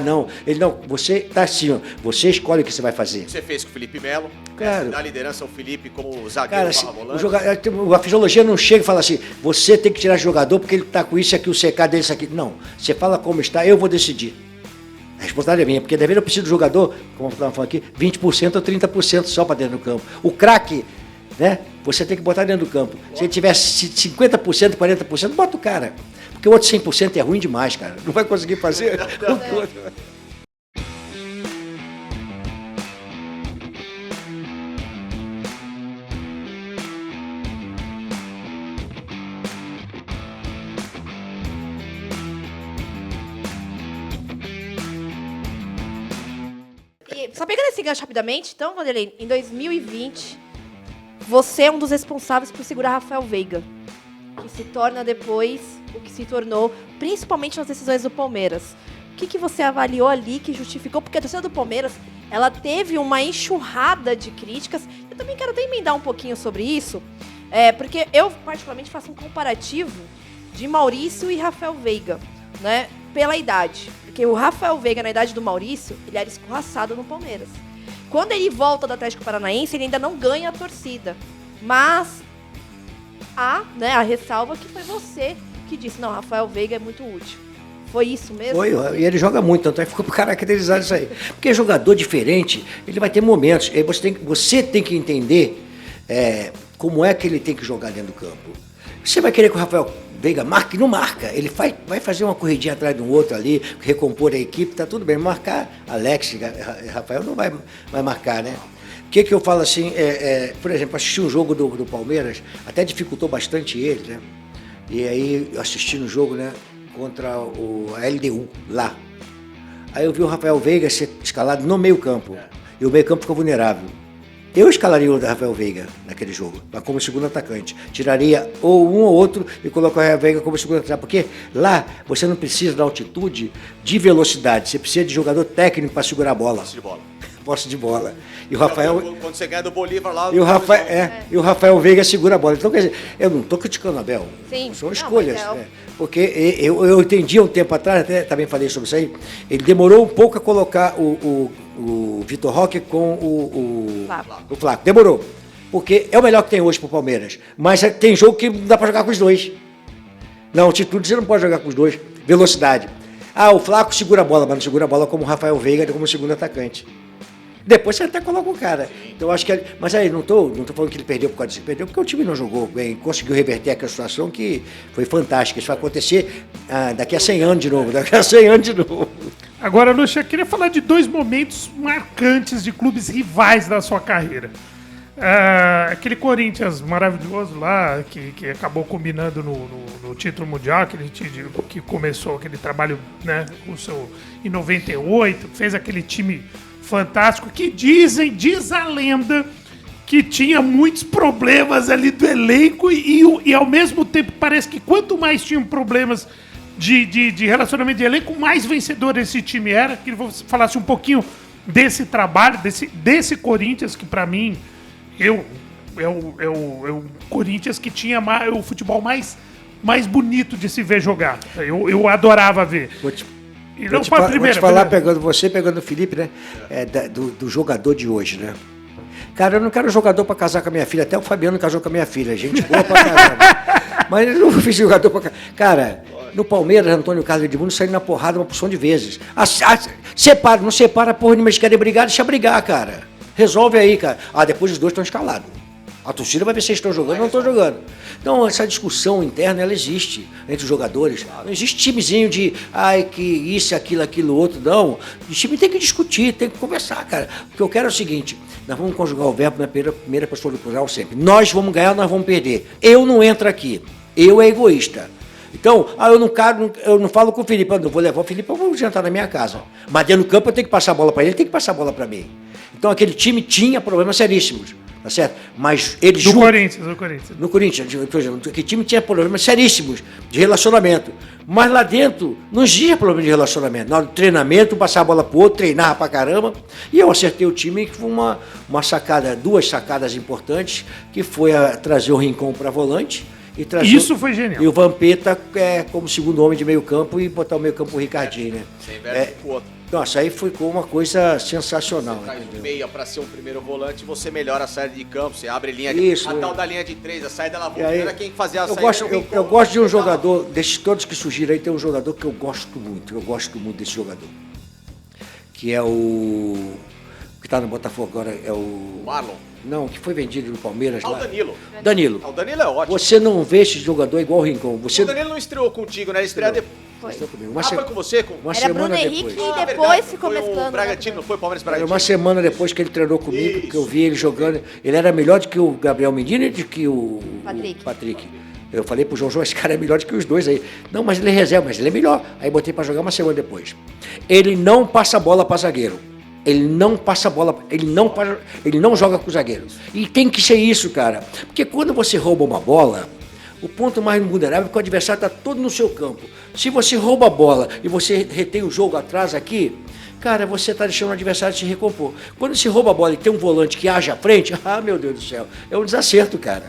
Speaker 2: não. Ele, não, você tá assim, ó, você escolhe o que você vai fazer.
Speaker 3: Você fez com o Felipe Melo,
Speaker 2: claro.
Speaker 3: Da liderança ao Felipe como zagueiro
Speaker 2: a fisiologia não chega e fala assim, você tem que tirar jogador porque ele tá com isso aqui, o CK dele, isso aqui. Não, você fala como está, eu vou decidir. A responsabilidade é minha, porque deve eu preciso do jogador, como eu estava falando aqui, 20% ou 30% só para dentro do campo. O craque, né? Você tem que botar dentro do campo. Se ele tiver 50%, 40%, bota o cara. Porque o outro 100% é ruim demais, cara. Não vai conseguir fazer.
Speaker 4: E, só pegando esse gancho rapidamente, então, Vanderlei, em 2020... Você é um dos responsáveis por segurar Rafael Veiga, que se torna depois o que se tornou, principalmente nas decisões do Palmeiras. O que você avaliou ali que justificou? Porque a torcida do Palmeiras, ela teve uma enxurrada de críticas. Eu também quero até emendar um pouquinho sobre isso, porque eu, particularmente, faço um comparativo de Maurício e Rafael Veiga, né, pela idade. Porque o Rafael Veiga, na idade do Maurício, ele era escorraçado no Palmeiras. Quando ele volta do Atlético Paranaense, ele ainda não ganha a torcida. Mas a ressalva que foi você que disse, não, Rafael Veiga é muito útil. Foi isso mesmo?
Speaker 2: Foi, e ele joga muito, tanto é que ficou caracterizado isso aí. Porque jogador diferente, ele vai ter momentos. Aí você tem que entender como é que ele tem que jogar dentro do campo. Você vai querer que o Rafael Veiga marque? Não marca. Ele vai fazer uma corridinha atrás de um outro ali, recompor a equipe, tá tudo bem. Marcar Alex, Rafael não vai marcar, né? O que eu falo assim, por exemplo, assisti um jogo do Palmeiras, até dificultou bastante ele, né? E aí eu assisti no jogo, né, contra a LDU, lá. Aí eu vi o Rafael Veiga ser escalado no meio campo, e o meio campo ficou vulnerável. Eu escalaria o Rafael Veiga naquele jogo, mas como segundo atacante. Tiraria ou um ou outro e colocaria o Rafael Veiga como segundo atacante, porque lá você não precisa da altitude de velocidade, você precisa de jogador técnico para segurar a bola.
Speaker 3: Posse de bola.
Speaker 2: Posse de bola. E o Rafael...
Speaker 3: Quando você ganha do Bolívar lá...
Speaker 2: E o Rafael Veiga segura a bola. Então, quer dizer, eu não estou criticando a Abel.
Speaker 4: Sim.
Speaker 2: São escolhas. Porque eu entendi um tempo atrás, até também falei sobre isso aí, ele demorou um pouco a colocar o Vitor Roque com o Flaco. Demorou. Porque é o melhor que tem hoje pro Palmeiras. Mas tem jogo que não dá para jogar com os dois. Não, altitude você não pode jogar com os dois. Velocidade. O Flaco segura a bola, mas não segura a bola como o Rafael Veiga, como segundo atacante. Depois você até coloca o cara. Então acho que. Mas aí, não tô falando que ele perdeu por causa disso. Perdeu porque o time não jogou bem, conseguiu reverter aquela situação que foi fantástica. Isso vai acontecer daqui a 100 anos de novo.
Speaker 1: Agora, Lucha, eu queria falar de 2 momentos marcantes de clubes rivais da sua carreira. Aquele Corinthians maravilhoso lá, que acabou combinando no título mundial, que começou aquele trabalho, né, em 98, fez aquele time fantástico, que diz a lenda que tinha muitos problemas ali do elenco e ao mesmo tempo parece que quanto mais tinham problemas de relacionamento de elenco, mais vencedor esse time era. Queria que você falasse um pouquinho desse trabalho, desse Corinthians, que pra mim é o Corinthians que tinha o futebol mais bonito de se ver jogar. Eu adorava ver.
Speaker 2: Vou te falar, pegando o Felipe, né? Do jogador de hoje, né? Cara, eu não quero jogador pra casar com a minha filha. Até o Fabiano casou com a minha filha. Gente boa pra caramba. Mas eu não fiz jogador pra casar. Cara, no Palmeiras, Antônio Carlos e Edmundo saíram na porrada uma porção de vezes. Separa, não separa, porra nenhuma. Eles querem brigar, deixa brigar, cara. Resolve aí, cara. depois os dois estão escalados. A torcida vai ver se eles estão jogando ou não estão jogando. Então, essa discussão interna, ela existe entre os jogadores. Não existe timezinho de, que isso, aquilo, outro, não. O time tem que discutir, tem que conversar, cara. O que eu quero é o seguinte, nós vamos conjugar o verbo na primeira pessoa do plural sempre. Nós vamos ganhar, nós vamos perder. Eu não entro aqui. Eu é egoísta. Então, eu não falo com o Felipe, eu não vou levar o Felipe, eu vou jantar na minha casa. Mas dentro do campo eu tenho que passar a bola para ele, ele tem que passar a bola para mim. Então, aquele time tinha problemas seríssimos. Tá certo? Mas eles
Speaker 1: No Corinthians.
Speaker 2: No Corinthians, por exemplo, que time tinha problemas seríssimos de relacionamento. Mas lá dentro não existia problema de relacionamento. Na hora do treinamento, passar a bola pro outro, treinava pra caramba. E eu acertei o time, que foi uma sacada, 2 sacadas importantes, que foi trazer o Rincon para volante.
Speaker 1: Isso foi genial.
Speaker 2: E o Vampeta como segundo homem de meio campo e botar o meio campo o Ricardinho, né?
Speaker 3: Sem verbo pro outro.
Speaker 2: Nossa, aí ficou uma coisa sensacional.
Speaker 3: Você faz meia para ser um primeiro volante, você melhora a saída de campo, você abre linha tal da linha de 3, a saída ela volta, quem fazia a saída. Eu
Speaker 2: gosto de um jogador, desses todos que surgiram aí, tem um jogador que eu gosto muito desse jogador. Que é o que está no Botafogo agora, é o
Speaker 3: Marlon.
Speaker 2: Não, que foi vendido no Palmeiras lá.
Speaker 3: O Danilo.
Speaker 2: Danilo.
Speaker 3: O Danilo é ótimo.
Speaker 2: Você não vê esse jogador igual o Rincon.
Speaker 3: O Danilo não estreou contigo, né? Ele estreou depois.
Speaker 4: Foi.
Speaker 3: Foi com você?
Speaker 4: Era Bruno Henrique e depois ficou mesclando.
Speaker 3: O Bragantino, foi o Palmeiras Bragantino.
Speaker 2: Uma semana depois que ele treinou comigo, que eu vi ele jogando. Ele era melhor do que o Gabriel Menino e do que o Patrick. Eu falei pro João, esse cara é melhor do que os dois aí. Não, mas ele é reserva, mas ele é melhor. Aí botei pra jogar uma semana depois. Ele não passa a bola pra zagueiro. Ele não passa a bola, ele não joga com o zagueiro. E tem que ser isso, cara. Porque quando você rouba uma bola, o ponto mais vulnerável é que o adversário está todo no seu campo. Se você rouba a bola e você retém o jogo atrás aqui, cara, você está deixando o adversário se recompor. Quando você rouba a bola e tem um volante que age à frente, meu Deus do céu, é um desacerto, cara.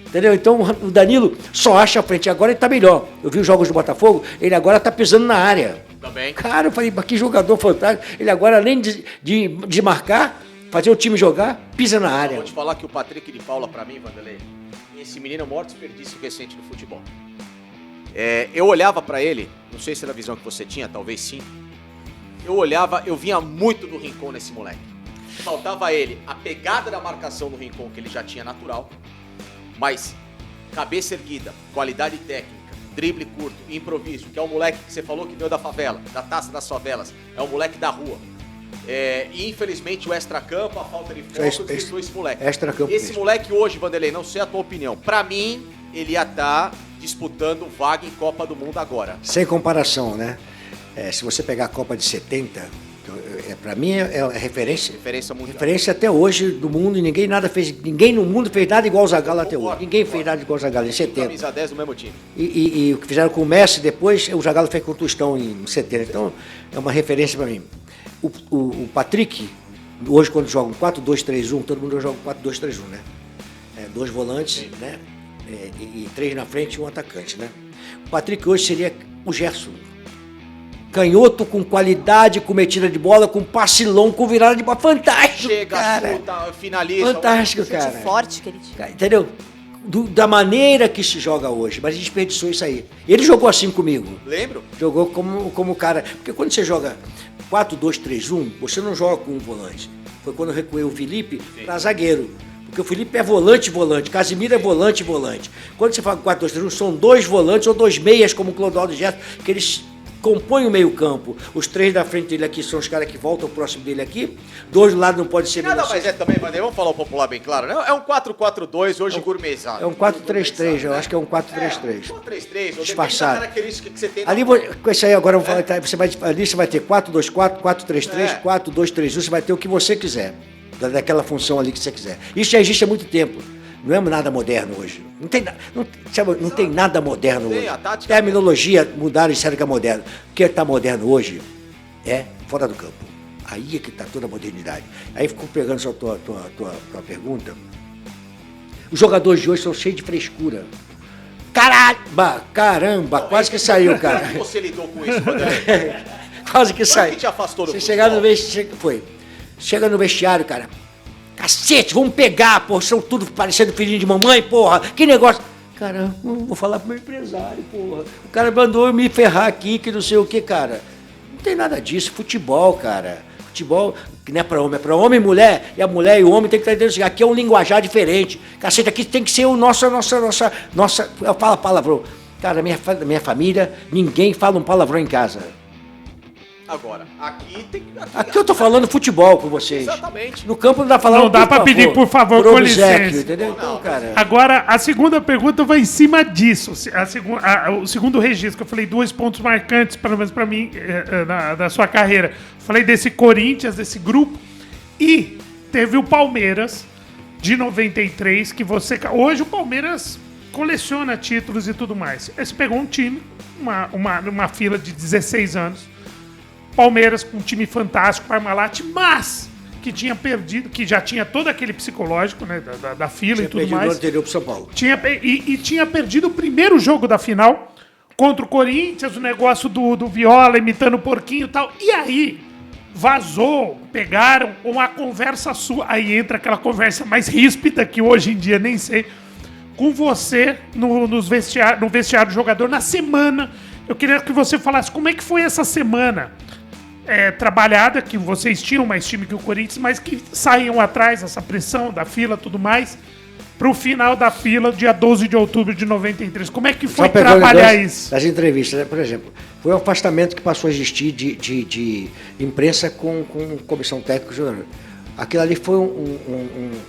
Speaker 2: Entendeu? Então o Danilo só acha à frente. Agora ele está melhor. Eu vi os jogos do Botafogo, ele agora está pisando na área.
Speaker 3: Também.
Speaker 2: Cara, eu falei, que jogador fantástico. Ele agora, além de marcar, fazer o time jogar, pisa na área.
Speaker 3: Vou te falar que o Patrick de Paula, pra mim, Vanderlei, esse menino é o maior desperdício recente do futebol. Eu olhava pra ele, não sei se era a visão que você tinha, talvez sim. Eu vinha muito do Rincon nesse moleque. Faltava a ele a pegada da marcação no Rincon, que ele já tinha natural, mas cabeça erguida, qualidade técnica, drible curto, improviso, que é o moleque que você falou que veio da favela, da taça das favelas, é o moleque da rua. E infelizmente o extracampo, a falta de foco, despistou esse moleque. Esse moleque hoje, Vanderlei, não sei a tua opinião, pra mim, ele ia estar disputando vaga em Copa do Mundo agora.
Speaker 2: Sem comparação, né? Se você pegar a Copa de 70, pra mim é referência.
Speaker 3: Referência mundial.
Speaker 2: Referência até hoje do mundo, e ninguém no mundo fez nada igual o Zagallo até hoje. Ninguém fez nada igual o Zagallo em 70.
Speaker 3: Camisa 10 do mesmo time.
Speaker 2: E o que fizeram com o Messi depois, o Zagallo fez com o Tostão em 70. Então, é uma referência pra mim. O Patrick, hoje quando joga um 4-2-3-1, todo mundo joga um 4-2-3-1, né? 2 volantes, sim, né? E 3 na frente e um atacante, né? O Patrick hoje seria o Gerson. Canhoto com qualidade, com metida de bola, com passe longo, com virada de bola. Fantástico,
Speaker 3: chega,
Speaker 2: cara.
Speaker 3: Chuta, finaliza.
Speaker 2: Fantástico, cara.
Speaker 4: Forte, querido.
Speaker 2: Entendeu? Da maneira que se joga hoje. Mas a gente desperdiçou isso aí. Ele jogou assim comigo.
Speaker 3: Lembro.
Speaker 2: Jogou como cara. Porque quando você joga 4-2-3-1, você não joga com um volante. Foi quando eu recuei o Felipe para zagueiro. Porque o Felipe é volante. Casimiro é volante. Quando você fala 4-2-3-1, são 2 volantes ou 2 meias, como o Clodoaldo e Gerson, que eles compõem o meio campo. Os 3 da frente dele aqui são os caras que voltam próximo dele aqui. 2 do lado não pode ser...
Speaker 3: Nada mais também, Vanderlei, vamos falar o popular bem claro, né? É um 4-4-2 hoje gourmetizado.
Speaker 2: É um 4-3-3, eu acho que é um 4-3-3.
Speaker 3: 4-3-3,
Speaker 2: disfarçado.
Speaker 3: Característica que você tem.
Speaker 2: Ali, com isso aí, agora eu vou falar, ali você vai ter 4-2-4, 4-3-3, 4-2-3-1, você vai ter o que você quiser, daquela função ali que você quiser. Isso já existe há muito tempo. Não é nada moderno hoje. Não tem nada moderno hoje. Terminologia mudaram e disseram que é moderno. O que está moderno hoje é fora do campo. Aí é que está toda a modernidade. Aí ficou pegando só a tua pergunta. Os jogadores de hoje são cheios de frescura. Caramba, quase que saiu, cara.
Speaker 3: Como você lidou com isso, Vanderlei?
Speaker 2: Quase que saiu.
Speaker 3: Que te afastou do
Speaker 2: futebol? Chegar no vestiário, chega no vestiário, cara. Cacete, vamos pegar, porra, são tudo parecendo filhinho de mamãe, porra, que negócio. Cara, vou falar pro meu empresário, porra. O cara mandou eu me ferrar aqui, que não sei o que, cara. Não tem nada disso, futebol, cara. Futebol, que não é pra homem, é pra homem e mulher. E a mulher e o homem tem que estar dentro. Aqui é um linguajar diferente. Cacete, aqui tem que ser o nossa. Eu falo palavrão. Cara, minha família, ninguém fala um palavrão em casa.
Speaker 3: Agora,
Speaker 2: aqui eu tô falando futebol com vocês.
Speaker 3: Exatamente.
Speaker 2: No campo não dá pra falar.
Speaker 1: Não dá pra pedir, por favor, com licença.
Speaker 2: Entendeu? Então, cara.
Speaker 1: Agora, a segunda pergunta vai em cima disso. O segundo registro, que eu falei 2 pontos marcantes, pelo menos pra mim, da sua carreira. Falei desse Corinthians, desse grupo. E teve o Palmeiras, de 93, que você... Hoje o Palmeiras coleciona títulos e tudo mais. Você pegou um time, uma fila de 16 anos, Palmeiras com um time fantástico, Parmalat, mas que tinha perdido, que já tinha todo aquele psicológico, né, da fila e tudo mais.
Speaker 2: Anterior pro São Paulo.
Speaker 1: Tinha perdido o primeiro jogo da final contra o Corinthians, o negócio do Viola imitando o porquinho e tal. E aí vazou, pegaram uma conversa sua, aí entra aquela conversa mais ríspida que hoje em dia nem sei, com você no vestiário do jogador na semana. Eu queria que você falasse como é que foi essa semana trabalhada, que vocês tinham mais time que o Corinthians, mas que saíam atrás, essa pressão da fila e tudo mais, pro final da fila, dia 12 de outubro de 93. Como é que foi trabalhar isso?
Speaker 2: Das entrevistas, né? Por exemplo, foi um afastamento que passou a existir de imprensa com comissão técnica do jogador. Aquilo ali foi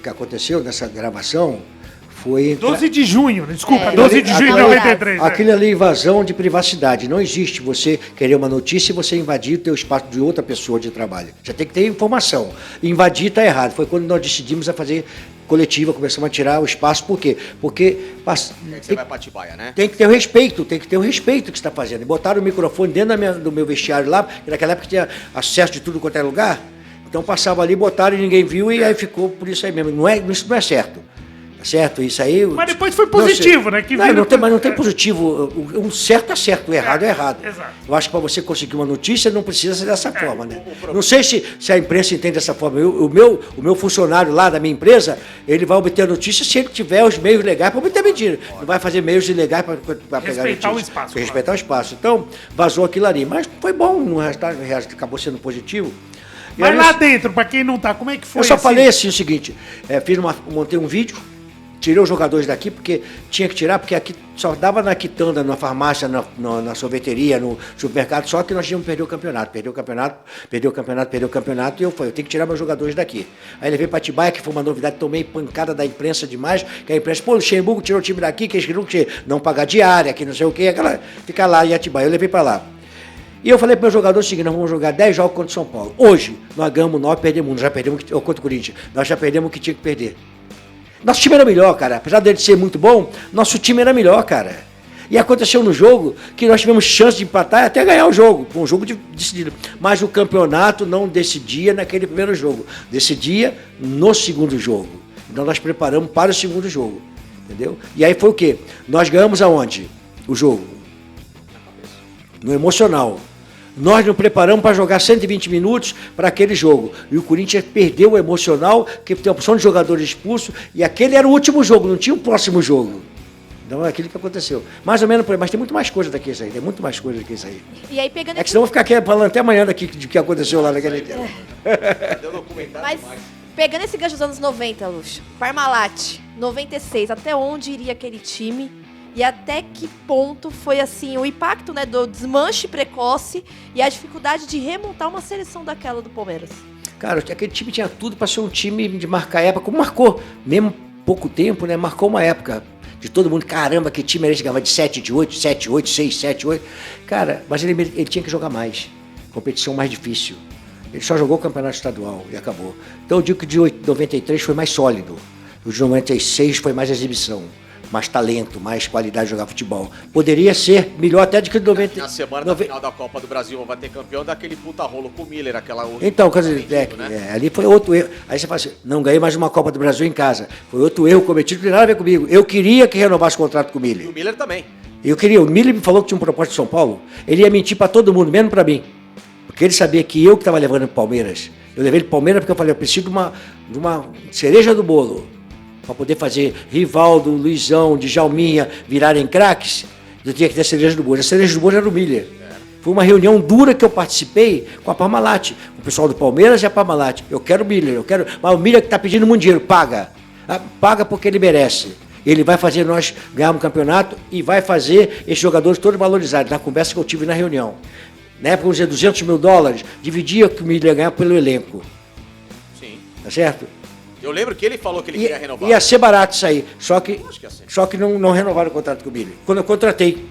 Speaker 2: que aconteceu nessa gravação. Foi
Speaker 1: 12 de junho, desculpa, 12 de junho de 93.
Speaker 2: Aquilo ali é invasão de privacidade. Não existe você querer uma notícia e você invadir o teu espaço de outra pessoa de trabalho. Já tem que ter informação. Invadir está errado. Foi quando nós decidimos a fazer coletiva, começamos a tirar o espaço. Por quê? Porque
Speaker 3: você vai pra Atibaia, né?
Speaker 2: Tem que ter o respeito, que você está fazendo. E botaram o microfone dentro do meu vestiário lá, que naquela época tinha acesso de tudo quanto é lugar. Então passava ali, botaram e ninguém viu, e aí ficou por isso aí mesmo. Isso não é certo. Tá certo? Isso aí...
Speaker 1: Mas depois foi positivo, né? Que
Speaker 2: não,
Speaker 1: vira...
Speaker 2: mas não tem positivo. Um certo é certo, o errado é errado.
Speaker 1: Exato.
Speaker 2: Eu acho que para você conseguir uma notícia não precisa ser dessa forma, né? Não sei se a imprensa entende dessa forma. O meu funcionário lá da minha empresa, ele vai obter a notícia se ele tiver os meios legais para obter a mentira. Não vai fazer meios ilegais para pegar a notícia.
Speaker 1: Respeitar o espaço.
Speaker 2: Respeitar o espaço. Então, vazou aquilo ali. Mas foi bom, no resultado acabou sendo positivo.
Speaker 1: Mas lá dentro, para quem não tá, como é que foi?
Speaker 2: Eu só falei assim o seguinte, montei um vídeo, tirei os jogadores daqui, porque tinha que tirar, porque aqui só dava na quitanda, na farmácia, na sorveteria, no supermercado, só que nós tínhamos que perder o campeonato, e eu tenho que tirar meus jogadores daqui. Aí levei para Atibaia, que foi uma novidade, tomei pancada da imprensa demais, que a imprensa, pô, o Luxemburgo tirou o time daqui, que eles queriam não pagar diária, que não sei o quê, fica lá em Atibaia, eu levei para lá. E eu falei para o meu jogador o seguinte, nós vamos jogar 10 jogos contra o São Paulo. Hoje, nós ganhamos 9, perdemos 1, já perdemos contra o Corinthians. Nós já perdemos o que tinha que perder. Nosso time era melhor, cara. Apesar dele ser muito bom, nosso time era melhor, cara. E aconteceu no jogo que nós tivemos chance de empatar e até ganhar o jogo. Foi um jogo decidido. Mas o campeonato não decidia naquele primeiro jogo. Decidia no segundo jogo. Então nós preparamos para o segundo jogo. Entendeu? E aí foi o quê? Nós ganhamos aonde? O jogo? No emocional. Nós nos preparamos para jogar 120 minutos para aquele jogo. E o Corinthians perdeu o emocional, que tem a opção de jogadores expulsos, e aquele era o último jogo, não tinha o próximo jogo. Então é aquilo que aconteceu. Mais ou menos por aí, mas tem muito mais coisa daqui isso aí, tem muito mais coisa do que isso aí.
Speaker 4: E aí pegando
Speaker 2: É que senão eu vou ficar aqui falando até amanhã daqui de que aconteceu lá naquele tempo.
Speaker 4: Mas pegando esse gancho dos anos 90, Luxo, Parmalat, 96, até onde iria aquele time? E até que ponto foi assim o impacto, né, do desmanche precoce e a dificuldade de remontar uma seleção daquela do Palmeiras?
Speaker 2: Cara, aquele time tinha tudo para ser um time de marcar época, como marcou, mesmo pouco tempo, né? Marcou uma época de todo mundo, caramba, que time era esse que ganhava de 7, de 8, 7, 8, 6, 7, 8. Cara, mas ele tinha que jogar mais, competição mais difícil. Ele só jogou o campeonato estadual e acabou. Então eu digo que de 93 foi mais sólido, o de 96 foi mais exibição. Mais talento, mais qualidade de jogar futebol. Poderia ser melhor até do que o 90.
Speaker 3: Na semana da final da Copa do Brasil vai ter campeão daquele puta rolo com o Miller, aquela outra.
Speaker 2: Então, quer dizer, ali foi outro erro. Aí você fala assim, não ganhei mais uma Copa do Brasil em casa. Foi outro erro cometido, não tem nada a ver comigo. Eu queria que renovasse o contrato com o Miller.
Speaker 3: E o Miller também.
Speaker 2: O Miller me falou que tinha um propósito de São Paulo. Ele ia mentir para todo mundo, menos para mim. Porque ele sabia que eu que estava levando ele para o Palmeiras. Eu levei ele para o Palmeiras porque eu falei, eu preciso de uma cereja do bolo. Para poder fazer Rivaldo, Luizão, Djalminha virarem craques, eu tinha que ter a cereja do bolo. A cereja do bolo era o Miller. Foi uma reunião dura que eu participei com a Parmalat, o pessoal do Palmeiras e a Parmalat. Eu quero o Miller, mas o Miller que está pedindo muito dinheiro, paga. Paga porque ele merece. Ele vai fazer nós ganharmos o campeonato e vai fazer esses jogadores todos valorizados, na conversa que eu tive na reunião. Na época, vamos dizer, $200 mil, dividia o que o Miller ia ganhar pelo elenco.
Speaker 3: Sim.
Speaker 2: Tá certo?
Speaker 3: Eu lembro que ele falou que ele queria renovar.
Speaker 2: Ia ser barato isso aí, só que
Speaker 3: assim.
Speaker 2: não renovaram o contrato com o Miller. Quando eu contratei.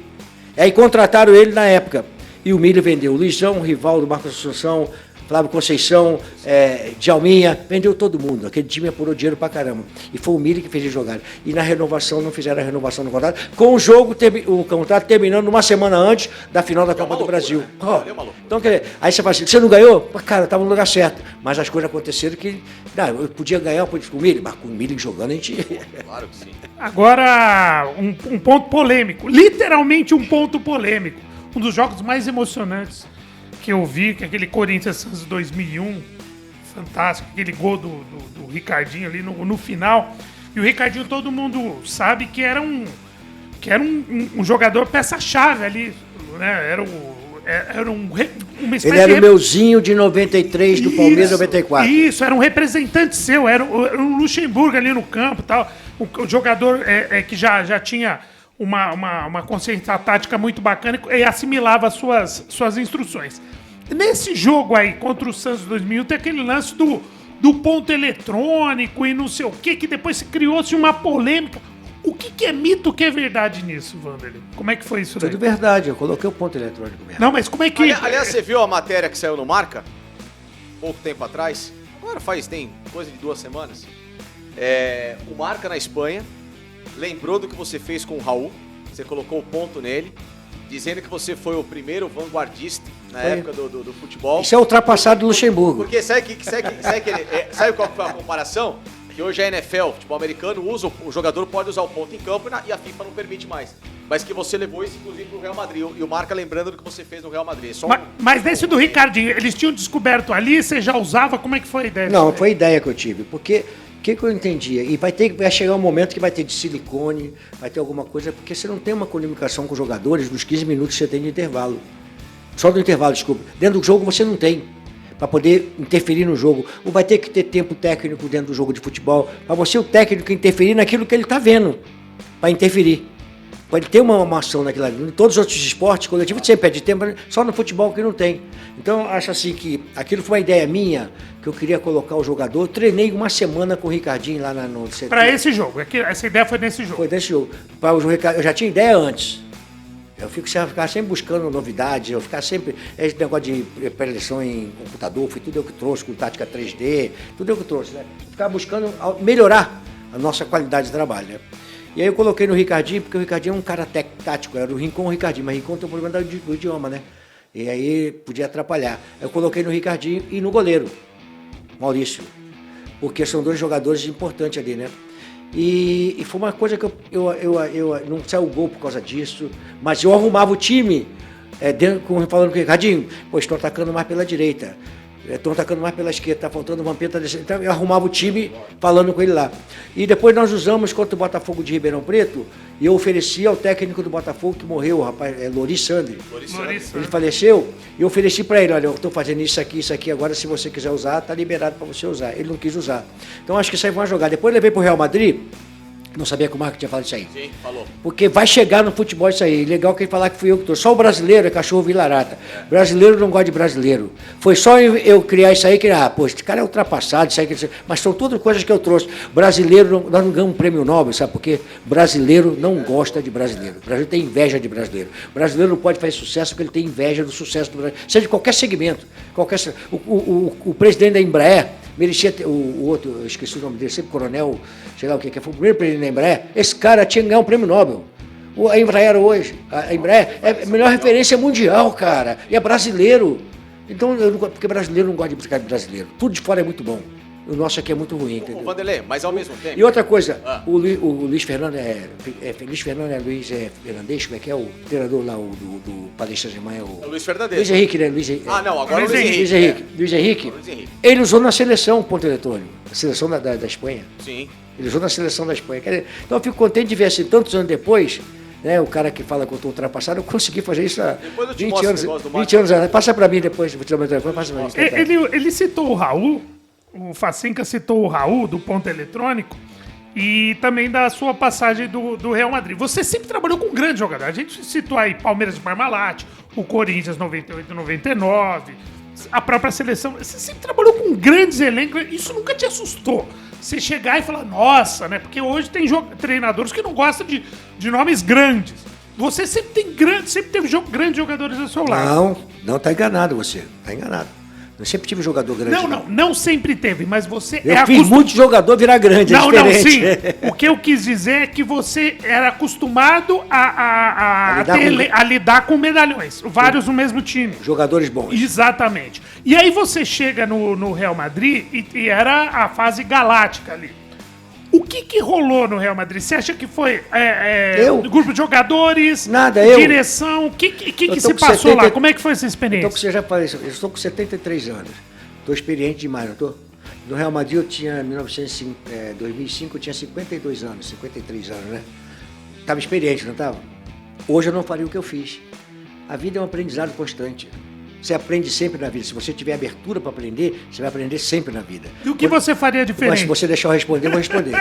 Speaker 2: Aí contrataram ele na época. E o Miller vendeu o Luizão, o Rivaldo, Marcos Assunção, Flávio Conceição, Djalminha, vendeu todo mundo. Aquele time apurou dinheiro pra caramba. E foi o Miller que fez eles jogar. E na renovação, não fizeram a renovação do contrato, com o contrato terminando uma semana antes da final da Copa do Brasil.
Speaker 3: Né?
Speaker 2: Então, aí você fala assim, você não ganhou? Cara, estava no lugar certo. Mas as coisas aconteceram que eu podia ganhar com o Miller, mas com o Miller jogando a gente...
Speaker 3: Claro que sim.
Speaker 1: Agora, um ponto polêmico. Literalmente um ponto polêmico. Um dos jogos mais emocionantes que eu vi, que é aquele Corinthians Santos 2001, fantástico, aquele gol do Ricardinho ali no final. E o Ricardinho, todo mundo sabe que era um jogador peça-chave ali, né? Era uma espécie
Speaker 2: Ele era o meuzinho de 93 do Palmeiras 94.
Speaker 1: Isso, era um representante seu, era um Luxemburgo ali no campo e tal. O jogador que já tinha uma consciência tática muito bacana e assimilava suas instruções. Nesse jogo aí, contra o Santos 2001, tem aquele lance do ponto eletrônico e não sei o que depois criou-se uma polêmica. O que é mito, o que é verdade nisso, Wanderlei? Como é que foi isso daí?
Speaker 2: Tudo verdade, eu coloquei o ponto eletrônico mesmo.
Speaker 1: Não, mas como é que...
Speaker 3: Aliás, você viu a matéria que saiu no Marca? Pouco tempo atrás? Agora tem coisa de 2 semanas. O Marca na Espanha lembrou do que você fez com o Raul. Você colocou o ponto nele, dizendo que você foi o primeiro vanguardista na época do futebol.
Speaker 2: Isso é ultrapassado do Luxemburgo.
Speaker 3: Porque sabe qual foi a comparação? que hoje a NFL, futebol americano, usa o jogador pode usar o ponto em campo e a FIFA não permite mais. Mas que você levou isso, inclusive, pro Real Madrid. E o Marca lembrando do que você fez no Real Madrid.
Speaker 1: Mas nesse do Ricardinho, eles tinham descoberto ali, você já usava? Como é que foi a ideia?
Speaker 2: Não, foi a ideia que eu tive, porque o que eu entendia? E vai chegar um momento que vai ter de silicone, vai ter alguma coisa, porque você não tem uma comunicação com os jogadores nos 15 minutos que você tem de intervalo. Só do intervalo, desculpa. Dentro do jogo você não tem, para poder interferir no jogo. Ou vai ter que ter tempo técnico dentro do jogo de futebol, para você, o técnico, interferir naquilo que ele está vendo, para interferir. Pode ter uma ação naquilo ali. Em todos os outros esportes coletivos sempre pede tempo, só no futebol que não tem. Então, acho assim que aquilo foi uma ideia minha, que eu queria colocar o jogador. Eu treinei uma semana com o Ricardinho lá no CT.
Speaker 1: Para esse jogo, essa ideia foi nesse jogo.
Speaker 2: Foi nesse jogo. Eu já tinha ideia antes. Eu ficava sempre buscando novidades, eu ficava sempre... Esse negócio de preleção em computador, foi tudo eu que trouxe, com tática 3D, tudo eu que trouxe, né? Ficava buscando melhorar a nossa qualidade de trabalho, né? E aí eu coloquei no Ricardinho, porque o Ricardinho é um cara tático, era o Rincon e o Ricardinho, mas o Rincon tem um problema do idioma, né? E aí podia atrapalhar. Eu coloquei no Ricardinho e no goleiro, Maurício, porque são dois jogadores importantes ali, né? E foi uma coisa que eu não saiu o gol por causa disso, mas eu arrumava o time, falando com o Ricardinho, pô, estão atacando mais pela direita, estão atacando mais pela esquerda, tá faltando o Vampeta desse. Então eu arrumava o time falando com ele lá. E depois nós usamos contra o Botafogo de Ribeirão Preto, e eu ofereci ao técnico do Botafogo, que morreu, o rapaz, Loris Sandri. Ele faleceu, e eu ofereci para ele, olha, eu estou fazendo isso aqui, agora se você quiser usar, tá liberado para você usar. Ele não quis usar. Então acho que isso aí foi uma jogada. Depois eu levei para o Real Madrid. Não sabia que o Marco tinha falado isso aí.
Speaker 3: Sim, falou.
Speaker 2: Porque vai chegar no futebol isso aí. Legal que ele falar que fui eu que trouxe. Só o brasileiro é cachorro vira-lata. Brasileiro não gosta de brasileiro. Foi só eu criar isso aí que, pô, esse cara é ultrapassado, isso aí, mas são todas coisas que eu trouxe. Brasileiro, nós não ganhamos um prêmio Nobel, sabe por quê? Brasileiro não gosta de brasileiro. O brasileiro tem inveja de brasileiro. O brasileiro não pode fazer sucesso porque ele tem inveja do sucesso do brasileiro. Seja de qualquer segmento. O presidente da Embraer merecia ter, o outro, eu esqueci o nome dele, sempre coronel, sei lá o que foi o primeiro presidente da Embraer, esse cara tinha que ganhar um prêmio Nobel. A Embraer hoje, a Embraer é a melhor referência mundial, cara, e é brasileiro. Então, porque brasileiro não gosta de buscar de brasileiro. Tudo de fora é muito bom. O nosso aqui é muito ruim, entendeu?
Speaker 3: Vanderlei, mas ao mesmo tempo...
Speaker 2: E outra coisa, o Luiz Fernando Luiz Fernandes, como é que é o treinador lá, do Paris Saint-Germain?
Speaker 3: O Luiz Fernandes.
Speaker 2: Luiz Henrique, né?
Speaker 3: Não, agora o Luiz
Speaker 2: Henrique. Ele usou na seleção ponto eletrônico, a seleção da Espanha.
Speaker 3: Sim.
Speaker 2: Ele usou na seleção da Espanha. Então eu fico contente de ver assim, tantos anos depois, né, o cara que fala que eu estou ultrapassado, eu consegui fazer isso há 20 anos. 20 anos atrás. Passa para mim depois, vou te dar meu telefone, passa para mim.
Speaker 1: Ele citou o Raul. O Facinca citou o Raul, do ponto eletrônico, e também da sua passagem do Real Madrid. Você sempre trabalhou com grandes jogadores. A gente citou aí Palmeiras de Parmalat, o Corinthians 98 e 99, a própria seleção. Você sempre trabalhou com grandes elencos. Isso nunca te assustou? Você chegar e falar, nossa, né? Porque hoje tem treinadores que não gostam de nomes grandes. Você sempre teve grandes jogadores ao seu lado.
Speaker 2: Não, tá enganado você. Tá enganado. Eu sempre tive jogador grande.
Speaker 1: Não sempre teve, mas você
Speaker 2: eu fiz muito jogador virar grande,
Speaker 1: sim. O que eu quis dizer é que você era acostumado a lidar com medalhões, vários no mesmo time.
Speaker 2: Jogadores bons.
Speaker 1: Exatamente. E aí você chega no Real Madrid e era a fase galáctica ali. O que rolou no Real Madrid? Você acha que foi grupo de jogadores? Direção? O que se passou lá? Como é que foi essa experiência?
Speaker 2: Então, você já falou isso. Eu estou com 73 anos. Estou experiente demais, não estou? No Real Madrid eu tinha, em 2005, eu tinha 52 anos, 53 anos, né? Estava experiente, não estava? Hoje eu não faria o que eu fiz. A vida é um aprendizado constante. Você aprende sempre na vida. Se você tiver abertura para aprender, você vai aprender sempre na vida.
Speaker 1: E o que você faria diferente?
Speaker 2: Mas se você deixar eu responder, eu vou responder.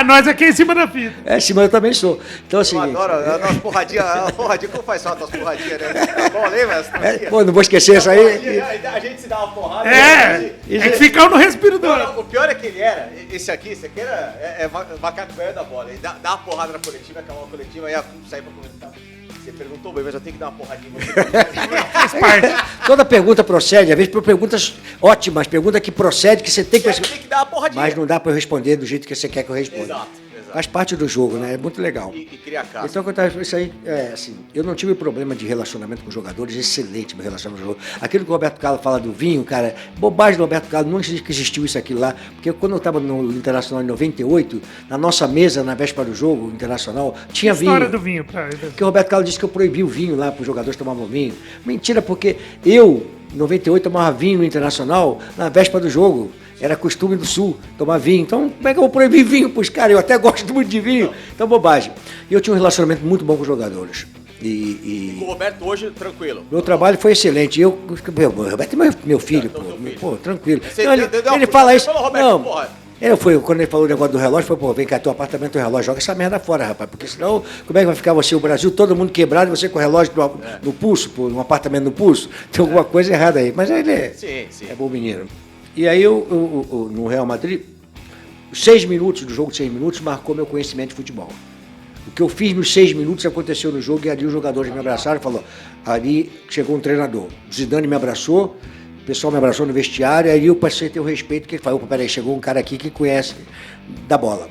Speaker 1: Nós aqui em cima da fita.
Speaker 2: Em cima eu também sou. Então, assim...
Speaker 3: Eu adoro a nossa porradinha. Como faz falta as porradinhas, né? Tá bom, lembra?
Speaker 2: Pô, não vou esquecer isso aí.
Speaker 3: A gente se dá uma porrada.
Speaker 1: É que ficar no respirador.
Speaker 3: O pior é que ele era, esse aqui era macaco velho da bola. Ele dá uma porrada na coletiva, acabou a coletiva, ia sair pra comentar. Você perguntou bem, mas eu tenho que dar uma porradinha.
Speaker 1: Faz parte.
Speaker 2: Toda pergunta procede, às vezes por perguntas ótimas, pergunta que procede, que você tem que...
Speaker 3: Você tem que dar uma porradinha.
Speaker 2: Mas não dá para eu responder do jeito que você quer que eu responda.
Speaker 3: Exato.
Speaker 2: Faz parte do jogo, né? É muito legal.
Speaker 3: E criar casa.
Speaker 2: Então, isso aí, assim, eu não tive problema de relacionamento com jogadores, excelente meu relacionamento com jogadores. Aquilo que o Roberto Carlos fala do vinho, cara, bobagem do Roberto Carlos, não existiu isso aqui lá, porque quando eu estava no Internacional em 98, na nossa mesa, na véspera do jogo Internacional, tinha vinho.
Speaker 1: História do vinho, pra ele.
Speaker 2: Porque o Roberto Carlos disse que eu proibi o vinho lá para os jogadores tomarem vinho. Mentira, porque eu, em 98, tomava vinho no Internacional na véspera do jogo. Era costume do Sul tomar vinho. Então, como é que eu vou proibir vinho para os caras? Eu até gosto muito de vinho. Então, bobagem. E eu tinha um relacionamento muito bom com os jogadores.
Speaker 3: Com o Roberto hoje, tranquilo.
Speaker 2: Meu trabalho foi excelente. O Roberto é meu filho, pô, tranquilo.
Speaker 3: Você
Speaker 2: Então, ele fala isso.
Speaker 3: Falou, Roberto,
Speaker 2: não,
Speaker 3: porra.
Speaker 2: quando ele falou o negócio do relógio, foi, pô, vem cá, teu apartamento, o relógio, joga essa merda fora, rapaz, porque senão, como é que vai ficar você, o Brasil, todo mundo quebrado, e você com o relógio no pulso, pô, um apartamento no pulso? Tem alguma coisa errada aí, mas ele é bom menino. E aí, no Real Madrid, 6 minutos do jogo de 6 minutos marcou meu conhecimento de futebol. O que eu fiz nos 6 minutos aconteceu no jogo e ali os jogadores me abraçaram e falaram, ali chegou um treinador, o Zidane me abraçou, o pessoal me abraçou no vestiário, aí eu passei a ter o respeito, que ele falou, peraí, chegou um cara aqui que conhece da bola.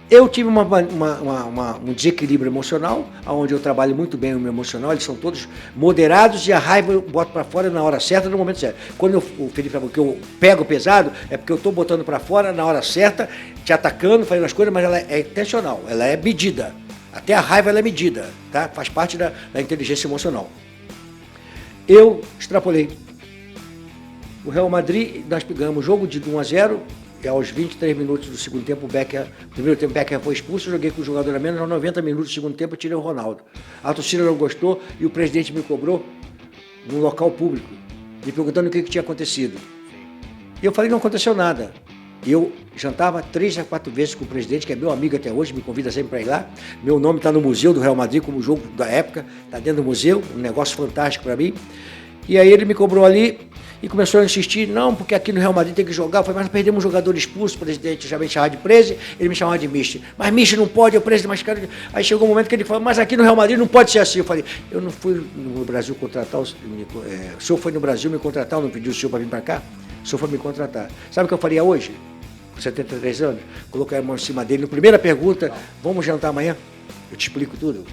Speaker 2: Eu tive um desequilíbrio emocional, onde eu trabalho muito bem o meu emocional, eles são todos moderados e a raiva eu boto para fora na hora certa, no momento certo. Quando o Felipe falou que eu pego pesado, é porque eu estou botando para fora na hora certa, te atacando, fazendo as coisas, mas ela é intencional, ela é medida. Até a raiva ela é medida, tá? Faz parte da inteligência emocional. Eu extrapolei. O Real Madrid, nós ganhamos o jogo de 1-0, e aos 23 minutos do segundo tempo, primeiro tempo o Becker foi expulso, eu joguei com o jogador a menos, aos 90 minutos do segundo tempo eu tirei o Ronaldo. A torcida não gostou e o presidente me cobrou num local público, me perguntando o que tinha acontecido. E eu falei, não aconteceu nada. Eu jantava 3 a 4 vezes com o presidente, que é meu amigo até hoje, me convida sempre para ir lá. Meu nome está no museu do Real Madrid, como jogo da época, está dentro do museu, um negócio fantástico para mim. E aí ele me cobrou ali e começou a insistir, não, porque aqui no Real Madrid tem que jogar. Eu falei, mas perdemos um jogador expulso, o presidente já me chamava de presi, ele me chamava de mister. Mas mister não pode, eu presidente, mas cara... Aí chegou um momento que ele falou, mas aqui no Real Madrid não pode ser assim. Eu falei, eu não fui no Brasil contratar, o senhor foi no Brasil me contratar, eu não pedi o senhor para vir para cá? O senhor foi me contratar. Sabe o que eu faria hoje? Com 73 anos? Coloquei a mão em cima dele, na primeira pergunta, vamos jantar amanhã? Eu te explico tudo.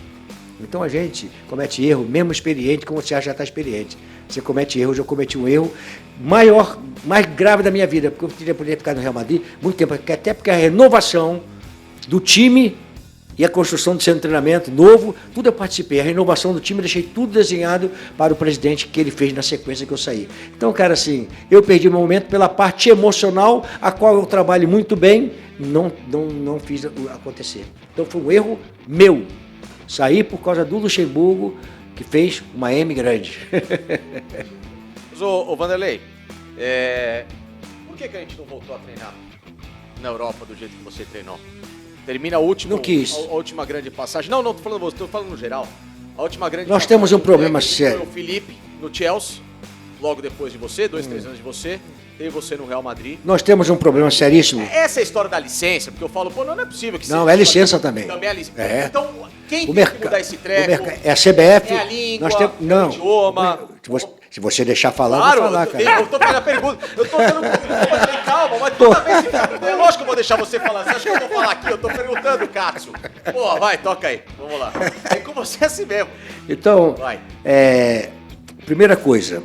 Speaker 2: Então a gente comete erro, mesmo experiente, como você já está experiente. Você comete erro, eu cometi um erro maior, mais grave da minha vida, porque eu queria poder ficar no Real Madrid muito tempo, até porque a renovação do time e a construção do centro de treinamento novo, tudo eu participei. A renovação do time eu deixei tudo desenhado para o presidente que ele fez na sequência que eu saí. Então, cara, assim, eu perdi meu momento pela parte emocional, a qual eu trabalho muito bem, não fiz acontecer. Então foi um erro meu. Saí por causa do Luxemburgo, que fez uma M grande.
Speaker 3: Mas, ô Vanderlei, por que a gente não voltou a treinar na Europa do jeito que você treinou? Termina a última grande passagem. Não, tô falando você, tô falando no geral. A última grande
Speaker 2: Nós temos um problema sério.
Speaker 3: Foi o Felipe no Chelsea, logo depois de você, 2, 3 anos de você. Teve você no Real Madrid.
Speaker 2: Nós temos um problema seríssimo.
Speaker 3: Essa é a história da licença, porque eu falo, pô, não é possível que
Speaker 2: não, é licença também.
Speaker 3: Também é licença.
Speaker 2: É.
Speaker 3: Então, quem tem que mudar esse treco?
Speaker 2: É a CBF.
Speaker 3: É a língua,
Speaker 2: não,
Speaker 3: é o idioma.
Speaker 2: Se você deixar falar,
Speaker 3: claro,
Speaker 2: eu vou falar, cara.
Speaker 3: Eu tô fazendo a pergunta. Eu tô dando calma, mas toda vez que... É lógico que eu vou deixar você falar. Você acha que eu vou falar aqui? Eu tô perguntando, Katsu. Pô, vai, toca aí. Vamos lá. É com você assim mesmo.
Speaker 2: Então,
Speaker 3: vai.
Speaker 2: Primeira coisa,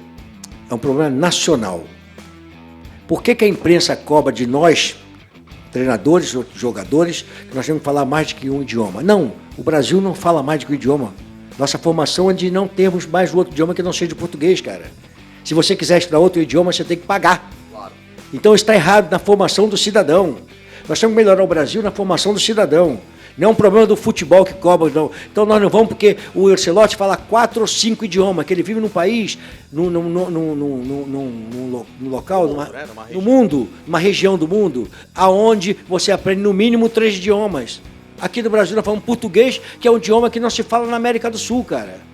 Speaker 2: é um problema nacional. Por que a imprensa cobra de nós, treinadores, jogadores, que nós temos que falar mais do que um idioma? Não, o Brasil não fala mais do que um idioma. Nossa formação é de não termos mais outro idioma que não seja o português, cara. Se você quiser estudar outro idioma, você tem que pagar.
Speaker 3: Claro.
Speaker 2: Então está errado na formação do cidadão. Nós temos que melhorar o Brasil na formação do cidadão. Não é um problema do futebol que cobra, não. Então nós não vamos porque o Ancelotti fala 4 ou 5 idiomas, que ele vive num país, num local, no mundo, numa região do mundo, aonde você aprende no mínimo 3 idiomas. Aqui no Brasil nós falamos português, que é um idioma que não se fala na América do Sul, cara.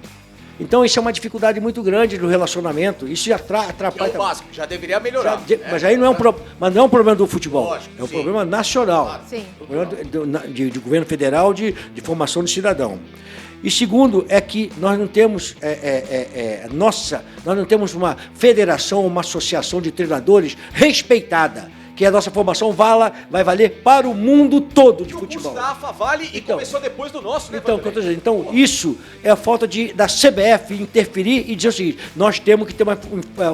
Speaker 2: Então isso é uma dificuldade muito grande do relacionamento. Isso já atrapalha.
Speaker 3: É o básico, já deveria melhorar.
Speaker 2: Mas aí não é um problema do futebol.
Speaker 3: Lógico,
Speaker 2: é um problema nacional.
Speaker 3: Claro.
Speaker 4: Sim.
Speaker 2: De governo federal, de formação de cidadão. E segundo é que nós não temos nós não temos uma federação, uma associação de treinadores respeitada. que a nossa formação vai valer para o mundo todo de
Speaker 3: O
Speaker 2: futebol.
Speaker 3: curso da AFA vale e
Speaker 2: Então,
Speaker 3: começou depois do nosso, né,
Speaker 2: Então,
Speaker 3: Vanderlei?
Speaker 2: então isso é a falta da CBF interferir e dizer o seguinte, nós temos que ter uma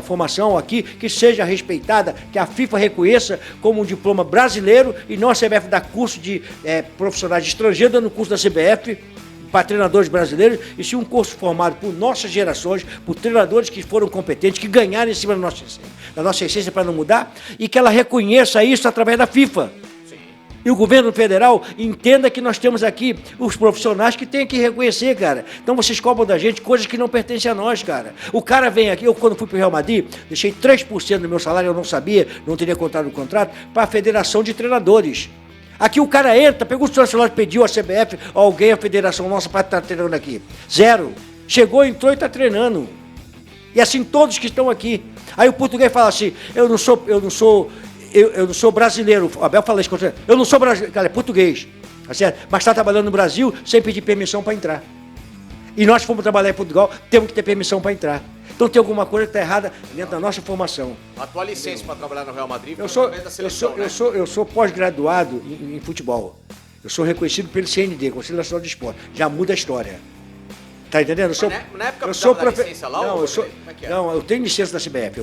Speaker 2: formação aqui que seja respeitada, que a FIFA reconheça como um diploma brasileiro e não a CBF dar curso de profissionais estrangeiros dando curso da CBF para treinadores brasileiros, e sim um curso formado por nossas gerações, por treinadores que foram competentes, que ganharam em cima da nossa essência para não mudar, e que ela reconheça isso através da FIFA. E o governo federal entenda que nós temos aqui os profissionais que têm que reconhecer, cara. Então vocês cobram da gente coisas que não pertencem a nós, cara. O cara vem aqui, eu quando fui para o Real Madrid, deixei 3% do meu salário, eu não sabia, não teria contado o contrato, para a Federação de Treinadores. Aqui o cara entra, pegou o celular, pediu a CBF, alguém, a federação nossa, para estar treinando aqui. 0. Chegou, entrou e está treinando. E assim todos que estão aqui. Aí o português fala assim, eu não sou brasileiro. O Abel fala isso, eu não sou brasileiro, cara, é português. Tá certo? Mas está trabalhando no Brasil sem pedir permissão para entrar. E nós fomos trabalhar em Portugal, temos que ter permissão para entrar. Então tem alguma coisa que está errada dentro da nossa formação.
Speaker 3: A tua licença para trabalhar no Real Madrid foi
Speaker 2: Eu
Speaker 3: da seleção, né?
Speaker 2: sou pós-graduado em futebol. Eu sou reconhecido pelo CND, Conselho Nacional de Esporte. Já muda a história. Tá entendendo?
Speaker 3: Na época precisava da licença lá?
Speaker 2: Não,
Speaker 3: ou como é que é?
Speaker 2: não, eu tenho licença da CBF.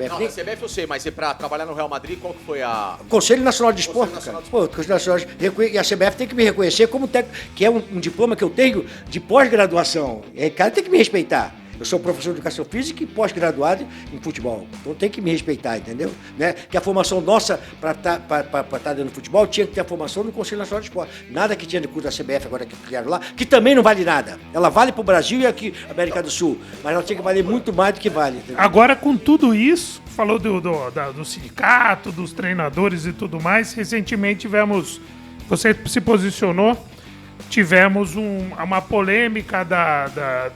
Speaker 3: Não, da CBF eu sei, mas para trabalhar no Real Madrid, qual que foi a...
Speaker 2: Conselho Nacional de Esporte,
Speaker 3: Conselho
Speaker 2: cara. Pô, Conselho Nacional de Esporte. E a CBF tem que me reconhecer como técnico, que é um diploma que eu tenho de pós-graduação. E aí, cara, tem que me respeitar. Eu sou professor de educação física e pós-graduado em futebol. Então tem que me respeitar, entendeu? Né? Que a formação nossa para estar dentro do futebol tinha que ter a formação no Conselho Nacional de Esporte. Nada que tinha de curso da CBF agora que criaram lá, que também não vale nada. Ela vale para o Brasil e aqui, América do Sul. Mas ela tinha que valer muito mais do que vale. Entendeu?
Speaker 1: Agora, com tudo isso, falou do sindicato, dos treinadores e tudo mais, recentemente você se posicionou, tivemos uma polêmica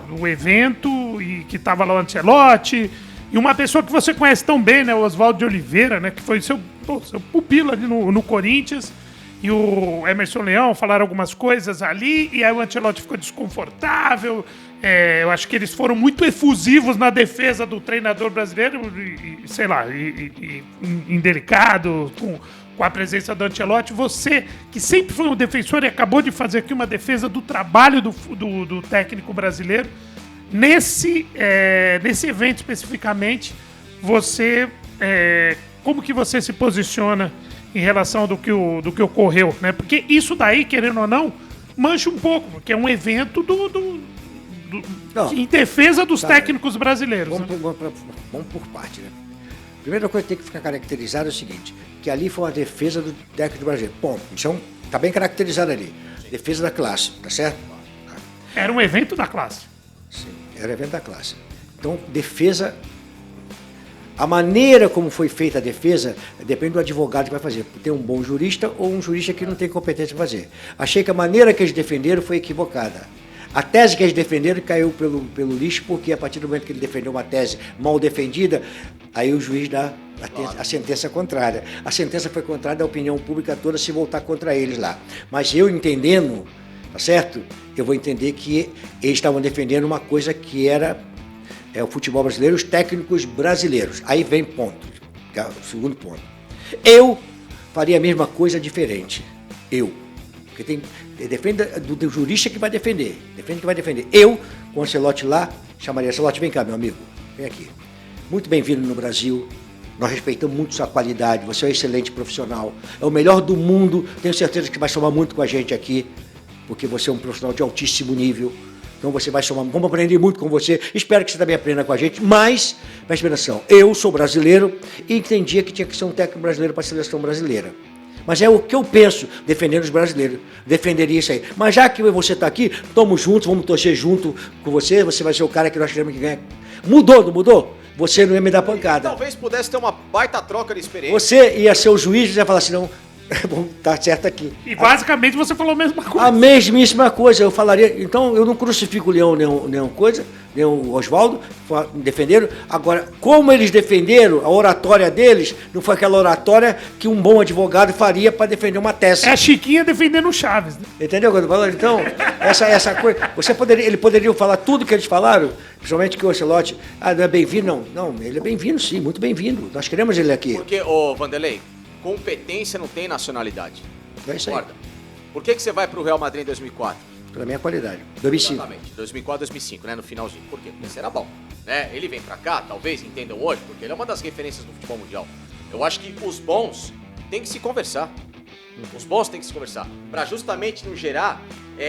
Speaker 1: do evento e que estava lá o Ancelotti e uma pessoa que você conhece tão bem, né, o Oswaldo de Oliveira, né, que foi seu pupilo ali no Corinthians, e o Emerson Leão falaram algumas coisas ali e aí o Ancelotti ficou desconfortável. Eu acho que eles foram muito efusivos na defesa do treinador brasileiro e sei lá, indelicado com a presença do Ancelotti. Você, que sempre foi um defensor e acabou de fazer aqui uma defesa do trabalho do técnico brasileiro, nesse evento especificamente, você, como que você se posiciona em relação do que ocorreu, né? Porque isso daí, querendo ou não, mancha um pouco, porque é um evento em defesa dos técnicos brasileiros.
Speaker 2: Vamos por parte, né? Primeira coisa que tem que ficar caracterizada é o seguinte, que ali foi uma defesa do técnico brasileiro. Ponto. Então, está bem caracterizado ali. Defesa da classe, tá certo?
Speaker 1: Era um evento da classe.
Speaker 2: Sim, era evento da classe. Então, defesa... A maneira como foi feita a defesa depende do advogado que vai fazer. Tem um bom jurista ou um jurista que não tem competência para fazer. Achei que a maneira que eles defenderam foi equivocada. A tese que eles defenderam caiu pelo lixo, porque a partir do momento que ele defendeu uma tese mal defendida, aí o juiz dá a sentença contrária. A sentença foi contrária da opinião pública toda se voltar contra eles lá. Mas eu entendendo, tá certo? Eu vou entender que eles estavam defendendo uma coisa que era o futebol brasileiro, os técnicos brasileiros. Aí vem ponto, que é o segundo ponto. Eu faria a mesma coisa diferente. Porque depende do jurista que vai defender. Depende que vai defender. Eu, com o Ancelotti lá, chamaria Ancelotti, vem cá, meu amigo, vem aqui. Muito bem-vindo no Brasil. Nós respeitamos muito sua qualidade. Você é um excelente profissional. É o melhor do mundo. Tenho certeza que vai somar muito com a gente aqui, porque você é um profissional de altíssimo nível. Então você vai somar, vamos aprender muito com você. Espero que você também aprenda com a gente. Mas, preste atenção, eu sou brasileiro e entendia que tinha que ser um técnico brasileiro para a seleção brasileira. Mas é o que eu penso, defendendo os brasileiros. Defenderia isso aí. Mas já que você está aqui, estamos juntos, vamos torcer junto com você. Você vai ser o cara que nós queremos que ganhe. Mudou, não mudou? Você não ia me dar pancada.
Speaker 3: Talvez pudesse ter uma baita troca de experiência.
Speaker 2: Você ia ser o juiz e ia falar assim, não, tá certo aqui.
Speaker 1: E basicamente você falou a mesma coisa.
Speaker 2: A mesmíssima coisa, eu falaria. Então eu não crucifico o Leão nem o Oswaldo, defenderam. Agora, como eles defenderam, a oratória deles não foi aquela oratória que um bom advogado faria para defender uma tese.
Speaker 1: É a Chiquinha defendendo o Chaves, né?
Speaker 2: Entendeu o que eu tô falando? Então, essa coisa. Ele poderia falar tudo que eles falaram, principalmente que o Ancelotti, não é bem-vindo, não. Não, ele é bem-vindo, sim, muito bem-vindo. Nós queremos ele aqui.
Speaker 3: Porque, Vanderlei, competência não tem nacionalidade.
Speaker 2: É isso aí.
Speaker 3: Concorda? Por que você vai pro Real Madrid em 2004?
Speaker 2: Pela minha qualidade. 2005.
Speaker 3: Exatamente, 2004, 2005, né, no finalzinho. Por quê? Porque você era bom, né? Ele vem pra cá, talvez entendam hoje, porque ele é uma das referências do futebol mundial. Eu acho que os bons têm que se conversar. Os bons têm que se conversar. Pra justamente não gerar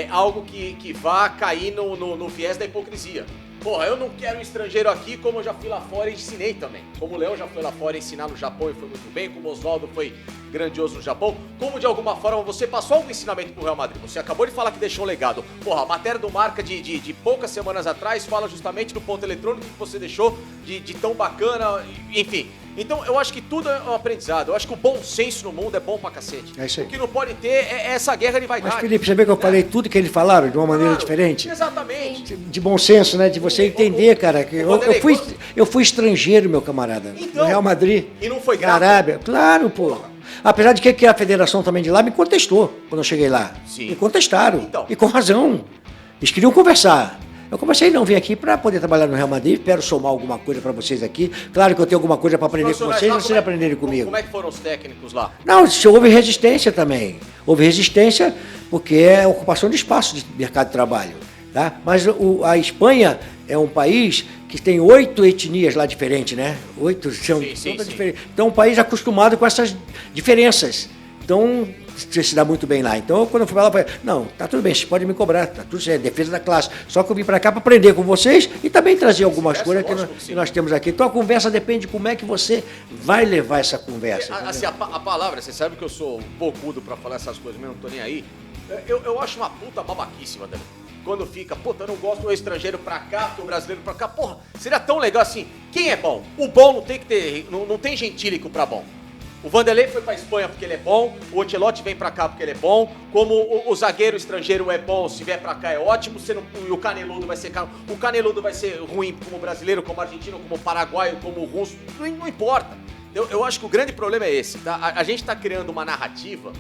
Speaker 3: algo que vá cair no viés da hipocrisia. Porra, eu não quero um estrangeiro aqui, como eu já fui lá fora e ensinei também. Como o Léo já foi lá fora ensinar no Japão e foi muito bem, como o Oswaldo foi grandioso no Japão, como de alguma forma você passou algum ensinamento pro Real Madrid. Você acabou de falar que deixou um legado. Porra, a matéria do Marca de poucas semanas atrás fala justamente do ponto eletrônico que você deixou de tão bacana, enfim. Então, eu acho que tudo é um aprendizado. Eu acho que o bom senso no mundo é bom pra cacete.
Speaker 2: É isso aí.
Speaker 3: O que não pode ter é essa guerra de vaidade.
Speaker 2: Mas, Felipe, você vê que eu falei tudo que eles falaram de uma maneira diferente?
Speaker 3: Exatamente.
Speaker 2: De bom senso, né? De você entender, cara. Que eu fui estrangeiro, meu camarada.
Speaker 3: Então,
Speaker 2: no Real Madrid.
Speaker 3: E não foi
Speaker 2: Na
Speaker 3: grato?
Speaker 2: Arábia. Claro, pô. Apesar de que a federação também de lá me contestou quando eu cheguei lá.
Speaker 3: Sim.
Speaker 2: Me contestaram.
Speaker 3: Então.
Speaker 2: E com razão. Eles queriam conversar. Eu conversei, não, vim aqui para poder trabalhar no Real Madrid, espero somar alguma coisa para vocês aqui. Claro que eu tenho alguma coisa para aprender com vocês, vocês aprenderem comigo.
Speaker 3: Como é que foram os técnicos lá?
Speaker 2: Não, houve resistência também. Houve resistência porque é ocupação de espaço de mercado de trabalho. Tá? Mas a Espanha é um país que tem 8 etnias lá diferentes, né? 8 são todas diferentes. Então é um país acostumado com essas diferenças. Então você se dá muito bem lá. Então, quando eu fui lá, eu falei, não, tá tudo bem, vocês podem me cobrar, tá tudo certo, defesa da classe. Só que eu vim para cá para aprender com vocês e também trazer algumas coisas que nós temos aqui. Então, a conversa depende de como é que você vai levar essa conversa.
Speaker 3: Assim, a palavra, você sabe que eu sou bocudo para falar essas coisas, mas não tô nem aí. Eu acho uma puta babaquice, Vanderlei. Quando fica, puta, eu não gosto do estrangeiro pra cá, porque o brasileiro pra cá. Porra, seria tão legal assim. Quem é bom? O bom não tem que ter, não tem gentílico pra bom. O Vanderlei foi pra Espanha porque ele é bom, o Ancelotti vem pra cá porque ele é bom, como o zagueiro estrangeiro é bom, se vier pra cá é ótimo, e o Caneludo vai ser caro. O Caneludo vai ser ruim como brasileiro, como argentino, como paraguaio, como russo, não importa. Eu acho que o grande problema é esse, tá? A gente tá criando uma narrativa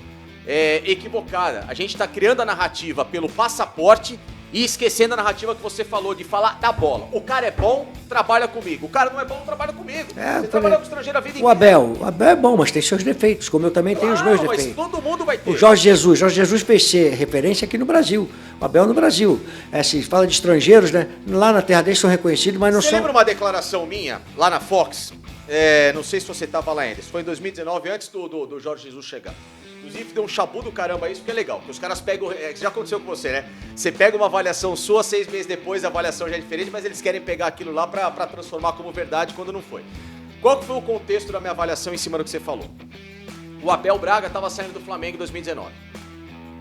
Speaker 3: equivocada. A gente tá criando a narrativa pelo passaporte e esquecendo a narrativa que você falou de falar da bola. O cara é bom, trabalha comigo. O cara não é bom, trabalha comigo. Você trabalha com estrangeiro a vida inteira.
Speaker 2: O Abel é bom, mas tem seus defeitos, como eu também tenho os meus defeitos.
Speaker 3: Mas todo mundo vai ter.
Speaker 2: O Jorge Jesus fez ser referência aqui no Brasil. O Abel no Brasil. Se fala de estrangeiros, né? Lá na terra deles são reconhecidos, mas não são...
Speaker 3: Você lembra uma declaração minha, lá na Fox? Não sei se você estava lá ainda. Isso foi em 2019, antes do Jorge Jesus chegar. Inclusive, deu um chabu do caramba isso, porque é legal. Porque os caras pegam... já aconteceu com você, né? Você pega uma avaliação sua, 6 meses depois a avaliação já é diferente, mas eles querem pegar aquilo lá pra transformar como verdade quando não foi. Qual que foi o contexto da minha avaliação em cima do que você falou? O Abel Braga tava saindo do Flamengo em 2019.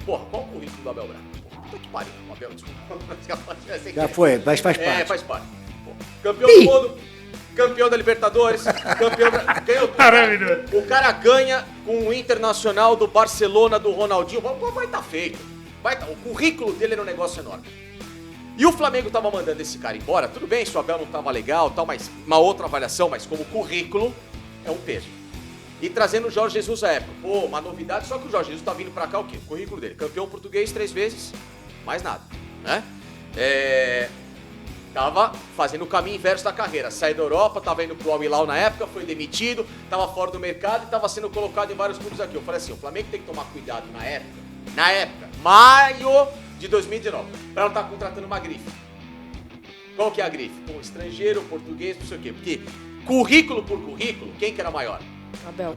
Speaker 3: Porra, qual o currículo do Abel Braga? Porra, puta que pariu. O Abel, desculpa.
Speaker 2: Já foi, mas faz parte.
Speaker 3: Faz parte. Porra, campeão do mundo... Campeão da Libertadores, ganhou tudo. O cara ganha com o Internacional do Barcelona, do Ronaldinho. Vai estar feito. O currículo dele era um negócio enorme. E o Flamengo tava mandando esse cara embora. Tudo bem, se o Abel não tava legal, tal, mas uma outra avaliação, mas como currículo, é um peso. E trazendo o Jorge Jesus à época. Pô, uma novidade, só que o Jorge Jesus tá vindo pra cá o quê? O currículo dele. Campeão português 3 vezes, mais nada, né? Tava fazendo o caminho inverso da carreira. Saiu da Europa, tava indo pro Al Hilal na época, foi demitido, tava fora do mercado e tava sendo colocado em vários clubes aqui. Eu falei assim, o Flamengo tem que tomar cuidado na época, maio de 2019, pra não estar contratando uma grife. Qual que é a grife? Um estrangeiro, português, não sei o quê. Porque currículo por currículo, quem que era maior?
Speaker 4: Abel.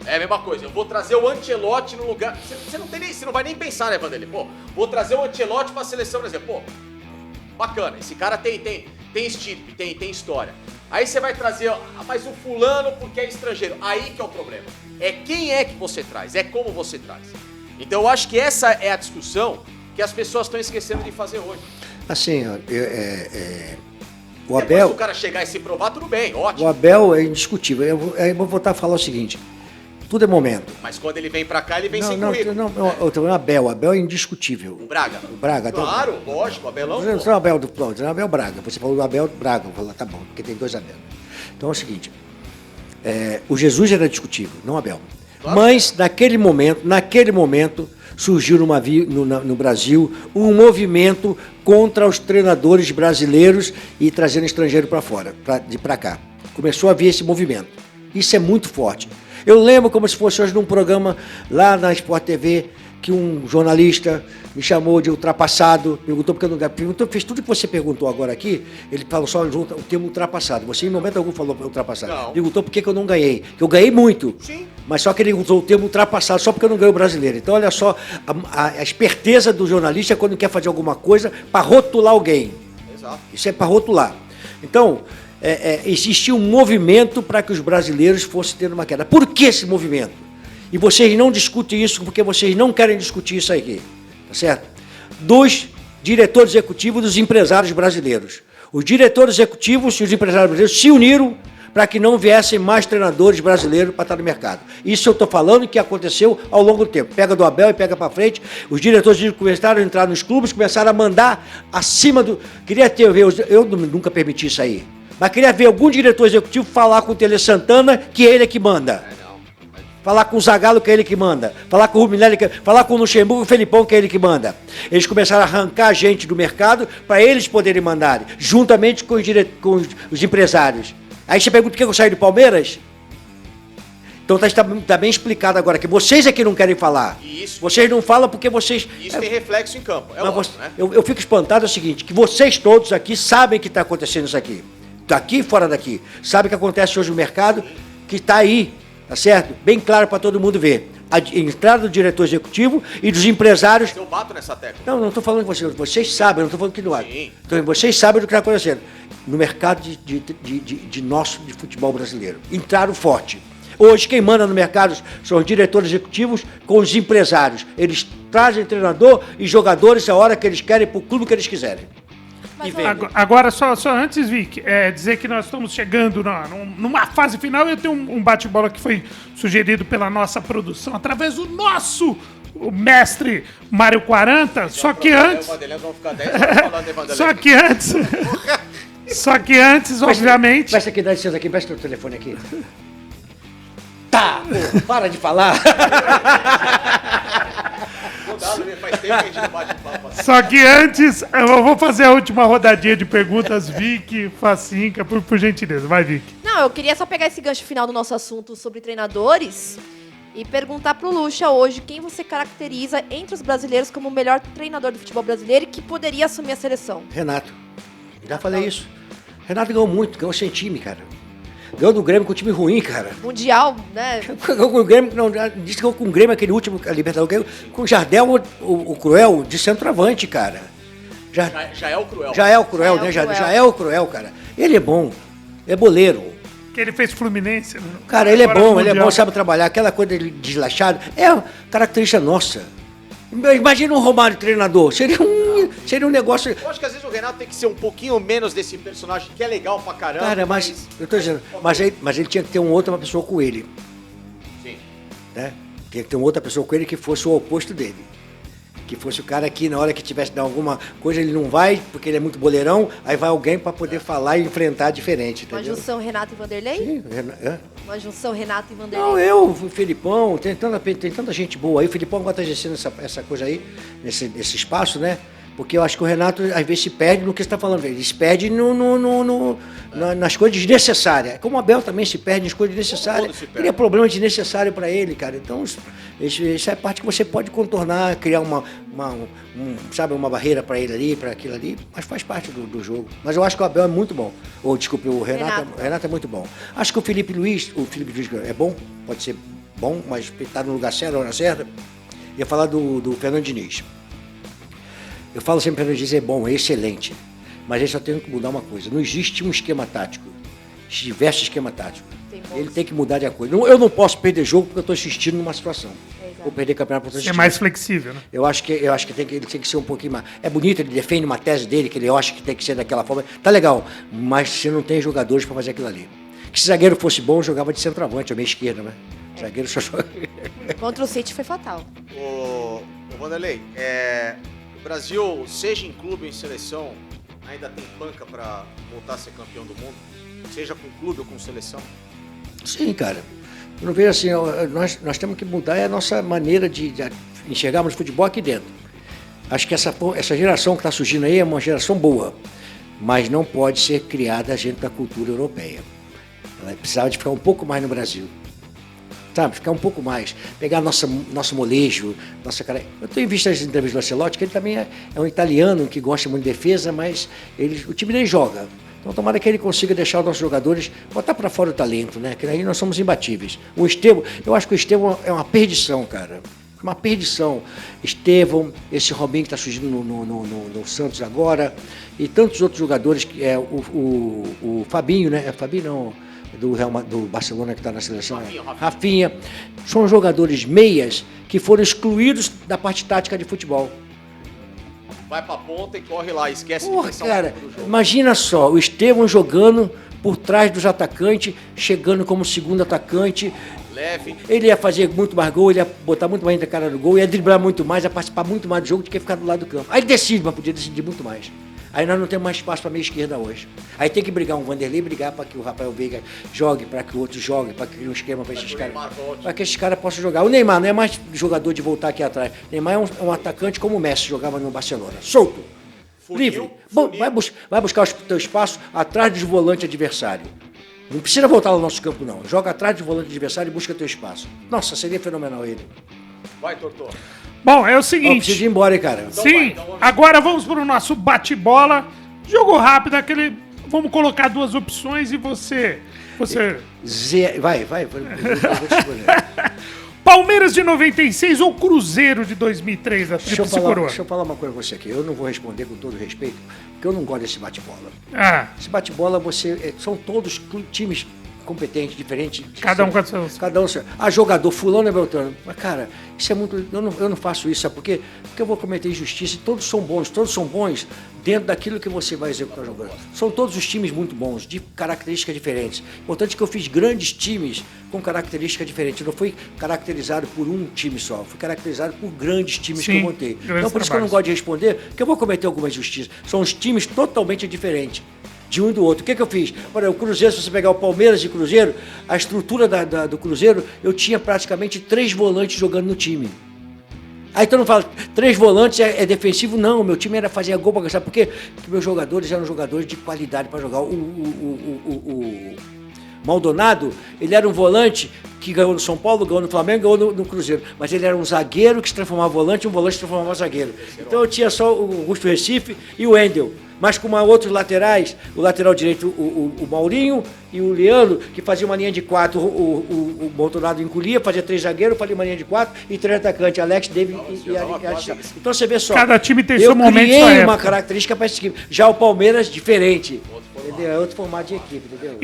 Speaker 3: É a mesma coisa, eu vou trazer o Ancelotti no lugar... Você não vai nem pensar, né, Vanderlei? Pô, vou trazer o Ancelotti pra seleção brasileira. Pô, bacana, esse cara tem estirpe, tem história. Aí você vai trazer, mas o fulano porque é estrangeiro. Aí que é o problema. É quem é que você traz, é como você traz. Então eu acho que essa é a discussão que as pessoas estão esquecendo de fazer hoje.
Speaker 2: Assim, o
Speaker 3: Depois
Speaker 2: Abel...
Speaker 3: se o cara chegar e se provar, tudo bem, ótimo.
Speaker 2: O Abel é indiscutível. Eu vou voltar a falar o seguinte, tudo é momento.
Speaker 3: Mas quando ele vem pra cá, ele vem sem currículo.
Speaker 2: O Abel é indiscutível.
Speaker 3: O Braga?
Speaker 2: O Braga.
Speaker 3: Claro, lógico, o Abelão.
Speaker 2: Não é o Abel não é o Abel Braga. Você falou do Abel Braga. Eu falei, tá bom, porque tem 2 Abel. Então é o seguinte, o Jesus era discutível, não o Abel. Claro. Mas naquele momento, surgiu no Brasil um movimento contra os treinadores brasileiros e trazendo estrangeiro para fora, para cá. Começou a haver esse movimento. Isso é muito forte. Eu lembro como se fosse hoje num programa lá na Sport TV, que um jornalista me chamou de ultrapassado, perguntou porque eu não ganhei. Perguntou, fez tudo que você perguntou agora aqui, ele falou só o termo ultrapassado. Você em momento algum falou ultrapassado.
Speaker 3: Não.
Speaker 2: Perguntou por que eu não ganhei. Que eu ganhei muito.
Speaker 3: Sim.
Speaker 2: Mas só que ele usou o termo ultrapassado só porque eu não ganhei o brasileiro. Então olha só a esperteza do jornalista quando quer fazer alguma coisa para rotular alguém.
Speaker 3: Exato.
Speaker 2: Isso é para rotular. Então, existia um movimento para que os brasileiros fossem tendo uma queda. Por que esse movimento? E vocês não discutem isso porque vocês não querem discutir isso aqui, tá certo? Dos diretores executivos dos empresários brasileiros. Os diretores executivos e os empresários brasileiros se uniram para que não viessem mais treinadores brasileiros para estar no mercado. Isso eu estou falando que aconteceu ao longo do tempo. Pega do Abel e pega para frente. Os diretores começaram a entrar nos clubes, começaram a mandar acima do... Eu nunca permiti isso aí, mas queria ver algum diretor executivo falar com o Tele Santana que ele é que manda. Falar com o Zagallo, que é ele que manda. Falar com o Ruminelli, falar com o Luxemburgo, o Felipão, que é ele que manda. Eles começaram a arrancar gente do mercado para eles poderem mandar, juntamente com os empresários. Aí você pergunta por que eu saí do Palmeiras? Então está bem explicado agora, que vocês é que não querem falar.
Speaker 3: Isso.
Speaker 2: Vocês não falam porque vocês...
Speaker 3: Isso tem reflexo em campo, né?
Speaker 2: Eu fico espantado, é o seguinte, que vocês todos aqui sabem que está acontecendo isso aqui. Daqui e fora daqui. Sabem que acontece hoje no mercado, que está aí. Tá certo? Bem claro para todo mundo ver. A entrada do diretor executivo e dos empresários...
Speaker 3: Eu bato nessa tecla.
Speaker 2: Não estou falando com vocês. Vocês sabem, eu não estou falando que não há.
Speaker 3: Sim.
Speaker 2: Então, vocês sabem do que está acontecendo. No mercado de nosso de futebol brasileiro. Entraram forte. Hoje, quem manda no mercado são os diretores executivos com os empresários. Eles trazem treinador e jogadores a hora que eles querem para o clube que eles quiserem.
Speaker 1: Agora, só antes, Vic, dizer que nós estamos chegando numa fase final. Eu tenho um bate-bola que foi sugerido pela nossa produção, através do nosso mestre Mário 40, só que antes... Só que antes, obviamente...
Speaker 2: Presta aqui, dá licença aqui, presta o telefone aqui. Tá, pô, para de falar.
Speaker 1: Só que antes, eu vou fazer a última rodadinha de perguntas, Vic, Facinca, por gentileza. Vai, Vic.
Speaker 4: Não, eu queria só pegar esse gancho final do nosso assunto sobre treinadores e perguntar pro Lucha hoje quem você caracteriza entre os brasileiros como o melhor treinador do futebol brasileiro e que poderia assumir a seleção.
Speaker 2: Renato. Já falei isso. Renato ganhou muito, ganhou sem time, cara. Ganhou do Grêmio com um time ruim, cara.
Speaker 4: Mundial, né?
Speaker 2: Ganhou com o Grêmio, não, disse que ganhou com o Grêmio, aquele último Libertadores, com o Jardel, o Cruel, de centroavante, cara.
Speaker 3: Já é o Cruel.
Speaker 2: Já é o Cruel, né? Já é o Cruel, cara. Ele é bom, é boleiro.
Speaker 1: Que ele fez Fluminense. Né?
Speaker 2: Cara, ele é bom, sabe trabalhar. Aquela coisa dele deslachado, é característica nossa. Imagina um Romário treinador, seria um negócio...
Speaker 3: Eu acho que às vezes o Renato tem que ser um pouquinho menos desse personagem que é legal pra caramba.
Speaker 2: Cara, mas eu tô dizendo, mas ele tinha que ter uma outra pessoa com ele.
Speaker 3: Sim.
Speaker 2: Né? Tinha que ter uma outra pessoa com ele que fosse o oposto dele. Que fosse o cara que na hora que tivesse dar alguma coisa ele não vai, porque ele é muito boleirão, aí vai alguém para poder falar e enfrentar diferente, entendeu?
Speaker 4: Uma junção Renato e Vanderlei?
Speaker 2: Sim,
Speaker 4: Uma junção Renato e Vanderlei?
Speaker 2: Não, o Felipão, tem tanta gente boa aí. O Felipão agora está exercendo essa coisa aí, nesse espaço, né? Porque eu acho que o Renato, às vezes, se perde no que você está falando. Ele se perde nas coisas desnecessárias. Como o Abel também se perde nas coisas desnecessárias. Cria problema desnecessário para ele, cara. Então, isso é parte que você pode contornar, criar uma barreira para ele ali, para aquilo ali. Mas faz parte do jogo. Mas eu acho que o Abel é muito bom. Ou, desculpe, o Renato é muito bom. Acho que o Felipe Luiz é bom, pode ser bom, mas está no lugar certo, na hora certa. Ia falar do Fernando Diniz. Eu falo sempre que o Fernando Diniz é bom, é excelente, mas ele só tem que mudar uma coisa. Não existe um esquema tático, diversos esquemas táticos. Ele tem que mudar de acordo. Eu não posso perder jogo porque eu estou assistindo numa situação. Ou perder campeonato porque eu estou assistindo.
Speaker 1: É mais flexível, né?
Speaker 2: Eu acho que ele tem que ser um pouquinho mais... É bonito, ele defende uma tese dele, que ele acha que tem que ser daquela forma. Tá legal, mas você não tem jogadores para fazer aquilo ali. Que se zagueiro fosse bom, jogava de centroavante, a meia esquerda, né? Zagueiro só joga...
Speaker 4: Contra o City foi fatal.
Speaker 3: Ô Vanderlei, o Brasil, seja em clube ou em seleção, ainda tem panca para voltar a ser campeão do mundo? Seja com clube ou com seleção?
Speaker 2: Sim, cara. Eu não vejo assim, nós temos que mudar a nossa maneira de enxergarmos o futebol aqui dentro. Acho que essa geração que está surgindo aí é uma geração boa, mas não pode ser criada dentro da cultura europeia. Ela precisava de ficar um pouco mais no Brasil. sabe? Ficar um pouco mais. Pegar nosso molejo, nossa cara. Eu tenho visto as entrevistas do Ancelotti, que ele também é um italiano que gosta muito de defesa, mas o time dele joga. Então, tomara que ele consiga deixar os nossos jogadores botar para fora o talento, né? Que aí nós somos imbatíveis. O Estevão, eu acho que o Estevão é uma perdição, cara. Uma perdição. Estevão, esse Robinho que está surgindo no Santos agora, e tantos outros jogadores, que é o Fabinho, né? Fabinho não, do Barcelona que está na seleção. Rafinha. São jogadores meias que foram excluídos da parte tática de futebol.
Speaker 3: Vai pra ponta e corre lá, esquece
Speaker 2: Porra,
Speaker 3: que são
Speaker 2: cara,
Speaker 3: do jogo.
Speaker 2: imagina só, o Estevão jogando por trás dos atacantes, chegando como segundo atacante.
Speaker 3: Leve.
Speaker 2: Ele ia fazer muito mais gol, ele ia botar muito mais na cara do gol, ia driblar muito mais, ia participar muito mais do jogo do que ficar do lado do campo. Aí ele decide, mas podia decidir muito mais. Aí nós não temos mais espaço para meia esquerda hoje. Aí tem que brigar um Vanderlei, brigar para que o Rafael Veiga jogue, para que o outro jogue, para criar um esquema para esses caras. Para que esses caras possam jogar. O Neymar não é mais jogador de voltar aqui atrás. O Neymar é um atacante como o Messi jogava no Barcelona. Solto. Livre. Bom, vai buscar o teu espaço atrás dos volantes adversários. Não precisa voltar no nosso campo, não. Joga atrás do volante adversário e busca teu espaço. Nossa, seria fenomenal ele.
Speaker 3: Vai, Tortor.
Speaker 1: Bom, é o
Speaker 2: Ó,
Speaker 1: seguinte.
Speaker 2: preciso ir embora, hein, cara.
Speaker 1: Sim, agora vamos para o nosso bate-bola. Jogo rápido, aquele. Vamos colocar duas opções e você.
Speaker 2: Vai, eu vou te escolher.
Speaker 1: Palmeiras de 96 ou Cruzeiro de 2003 da Tríplice Coroa?
Speaker 2: Deixa eu falar uma coisa com você aqui. Eu não vou responder com todo respeito, porque eu não gosto desse bate-bola.
Speaker 1: Ah,
Speaker 2: Esse bate-bola, são todos times competentes, diferentes.
Speaker 1: cada um com a sua.
Speaker 2: Cada um. Jogador, fulano é Beltrano. Mas, cara, isso é muito. Eu não faço isso, sabe por quê? Porque eu vou cometer injustiça e todos são bons dentro daquilo que você vai executar jogando. São todos os times muito bons, de características diferentes. Importante que eu fiz grandes times com características diferentes. Eu não fui caracterizado por um time só, fui caracterizado por grandes times que eu montei. Então, por isso que eu não gosto de responder, porque eu vou cometer alguma injustiça. São os times totalmente diferentes de um e do outro. O que eu fiz? Olha, o Cruzeiro, se você pegar o Palmeiras e Cruzeiro, a estrutura do Cruzeiro, eu tinha praticamente 3 volantes jogando no time. Aí todo mundo fala, 3 volantes é defensivo? Não, meu time era fazer gol para gastar. Por quê? Porque meus jogadores eram jogadores de qualidade para jogar. O Maldonado, ele era um volante que ganhou no São Paulo, ganhou no Flamengo, ganhou no Cruzeiro. Mas ele era um zagueiro que se transformava em volante e um volante que se transformava em zagueiro. Então eu tinha só o Augusto Recife e o Wendel. Mas com outros laterais, o lateral direito, o Maurinho e o Leandro, que fazia uma linha de 4, o Maldonado encolhia, fazia 3 zagueiros, fazia uma linha de 4 e 3 atacantes, Alex, David e Alexandre. Então você vê só.
Speaker 1: Cada time tem seu momento.
Speaker 2: Eu criei uma característica para esse equipe. Já o Palmeiras, diferente. Entendeu? É outro formato de equipe, entendeu?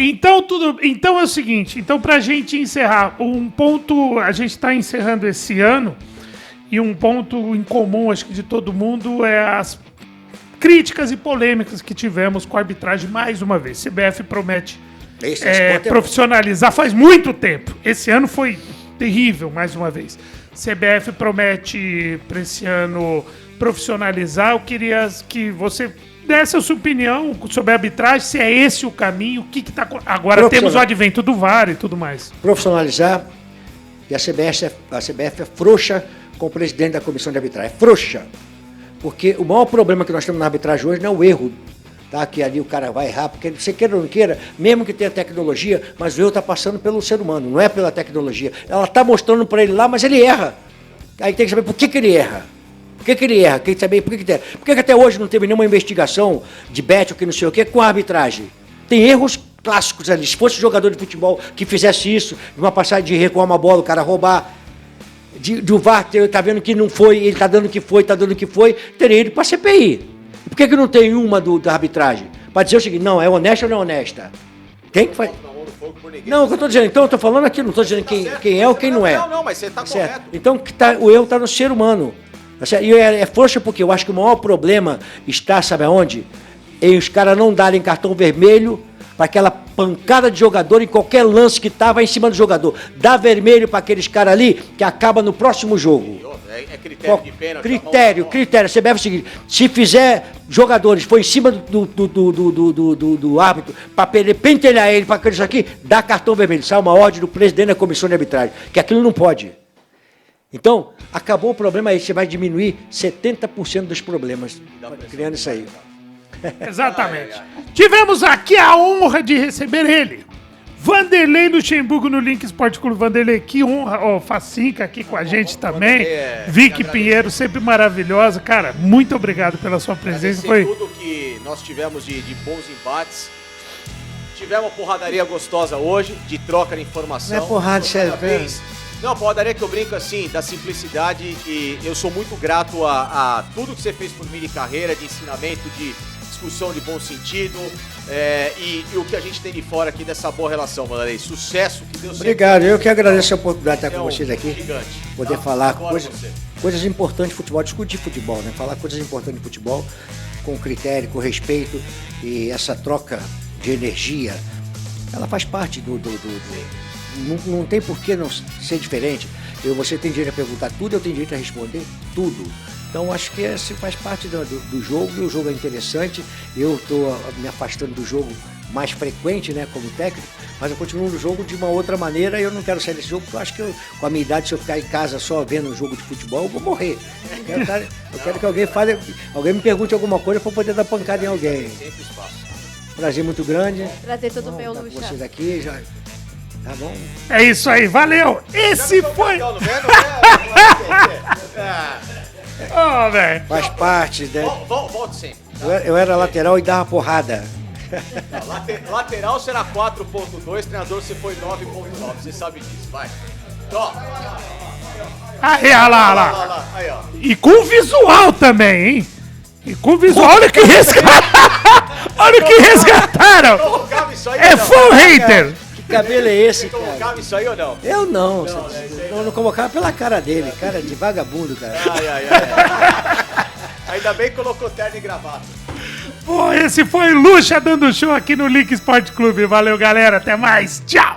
Speaker 1: Então é o seguinte, então pra gente encerrar, um ponto, a gente tá encerrando esse ano, e um ponto em comum, acho que de todo mundo, é as críticas e polêmicas que tivemos com a arbitragem mais uma vez. CBF promete profissionalizar faz muito tempo. Esse ano foi terrível, mais uma vez. CBF promete para esse ano profissionalizar. Eu queria que você desse a sua opinião sobre a arbitragem, se é esse o caminho, o que está... Agora temos o advento do VAR e tudo mais.
Speaker 2: Profissionalizar, e a CBF é frouxa com o presidente da comissão de arbitragem. É frouxa. Porque o maior problema que nós temos na arbitragem hoje não é o erro, tá? Que ali o cara vai errar, porque você queira ou não queira, mesmo que tenha tecnologia, mas o erro está passando pelo ser humano, não é pela tecnologia. Ela está mostrando para ele lá, mas ele erra. Aí tem que saber por que ele erra. Por que ele erra? Tem que saber por que erra. Por que até hoje não teve nenhuma investigação de bet ou que não sei o que com a arbitragem? Tem erros clássicos ali. Se fosse jogador de futebol que fizesse isso, de uma passagem de recuar uma bola, o cara roubar, do VAR, tá vendo que não foi, ele tá dando que foi, teria ido pra CPI. Por que não tem uma da arbitragem? Pra dizer o seguinte, não, é honesta ou não é honesta? Quem que faz? Não, o que eu tô dizendo, então eu tô falando aqui, não tô dizendo quem é ou quem não é.
Speaker 3: Não, mas você tá correto.
Speaker 2: Então o erro tá no ser humano. E é frouxa porque eu acho que o maior problema está, sabe aonde? Em os caras não darem cartão vermelho para aquela pancada de jogador em qualquer lance que estava em cima do jogador. Dá vermelho para aqueles caras ali que acaba no próximo jogo.
Speaker 3: É critério de pênalti.
Speaker 2: Critério. Você deve seguir. Se fizer jogadores, foi em cima do árbitro, para pentelhar ele, para aqueles aqui, dá cartão vermelho. Sai uma ordem do presidente da comissão de arbitragem, que aquilo não pode. Então, acabou o problema aí, você vai diminuir 70% dos problemas criando isso aí.
Speaker 1: Exatamente. Tivemos aqui a honra de receber ele, Vanderlei Luxemburgo no Link Esporte Clube. Vanderlei, que honra. Ó, Facinca aqui com a gente também. Vicky Pinheiro, sempre maravilhosa. Cara, muito obrigado pela sua presença. Foi
Speaker 3: tudo que nós tivemos de bons embates. Tivemos uma porradaria gostosa hoje, de troca de informação.
Speaker 2: Não é porrada, sério.
Speaker 3: Não, a porradaria que eu brinco assim, da simplicidade, e eu sou muito grato a tudo que você fez por mim de carreira, de ensinamento, de discussão de bom sentido, e o que a gente tem de fora aqui dessa boa relação, Vanderlei. Sucesso, que Deus
Speaker 2: Obrigado, eu que agradeço a oportunidade de estar com vocês aqui.
Speaker 3: Gigante.
Speaker 2: Poder falar coisas importantes de futebol, discutir futebol, né? Falar coisas importantes de futebol com critério, com respeito, e essa troca de energia, ela faz parte não tem por que não ser diferente. Você tem direito a perguntar tudo, eu tenho direito a responder tudo. Então acho que isso faz parte do jogo, e o jogo é interessante. Eu estou me afastando do jogo mais frequente, né, como técnico, mas eu continuo no jogo de uma outra maneira, e eu não quero sair desse jogo, porque eu acho que com a minha idade, se eu ficar em casa só vendo um jogo de futebol, eu vou morrer. Eu quero que alguém me pergunte alguma coisa para poder dar pancada em alguém.
Speaker 3: Sempre espaço.
Speaker 2: Prazer muito grande.
Speaker 4: Prazer todo meu,
Speaker 2: Luxa.
Speaker 4: Luxa.
Speaker 2: Vocês aqui já. Tá bom?
Speaker 1: É isso aí, valeu! Esse foi. Ó, velho.
Speaker 2: Faz parte, né?
Speaker 3: Volte sempre.
Speaker 2: Eu era lateral e dava porrada.
Speaker 3: Lateral será 4.2, treinador você foi 9.9, você sabe disso, vai. Ó.
Speaker 1: Aí, olha lá.
Speaker 3: Aí, ó.
Speaker 1: E com visual também, hein? E com visual, olha que resgataram! Olha o que resgataram! É full hater!
Speaker 2: Que cabelo é esse,
Speaker 3: Você
Speaker 2: cara?
Speaker 3: colocava isso aí ou não?
Speaker 2: Eu não. Eu não colocava pela cara dele, cara de vagabundo, cara.
Speaker 3: Ai. Ainda bem que colocou terno e gravata.
Speaker 1: Bom, esse foi Luxa dando show aqui no Link Esporte Clube. Valeu, galera. Até mais. Tchau!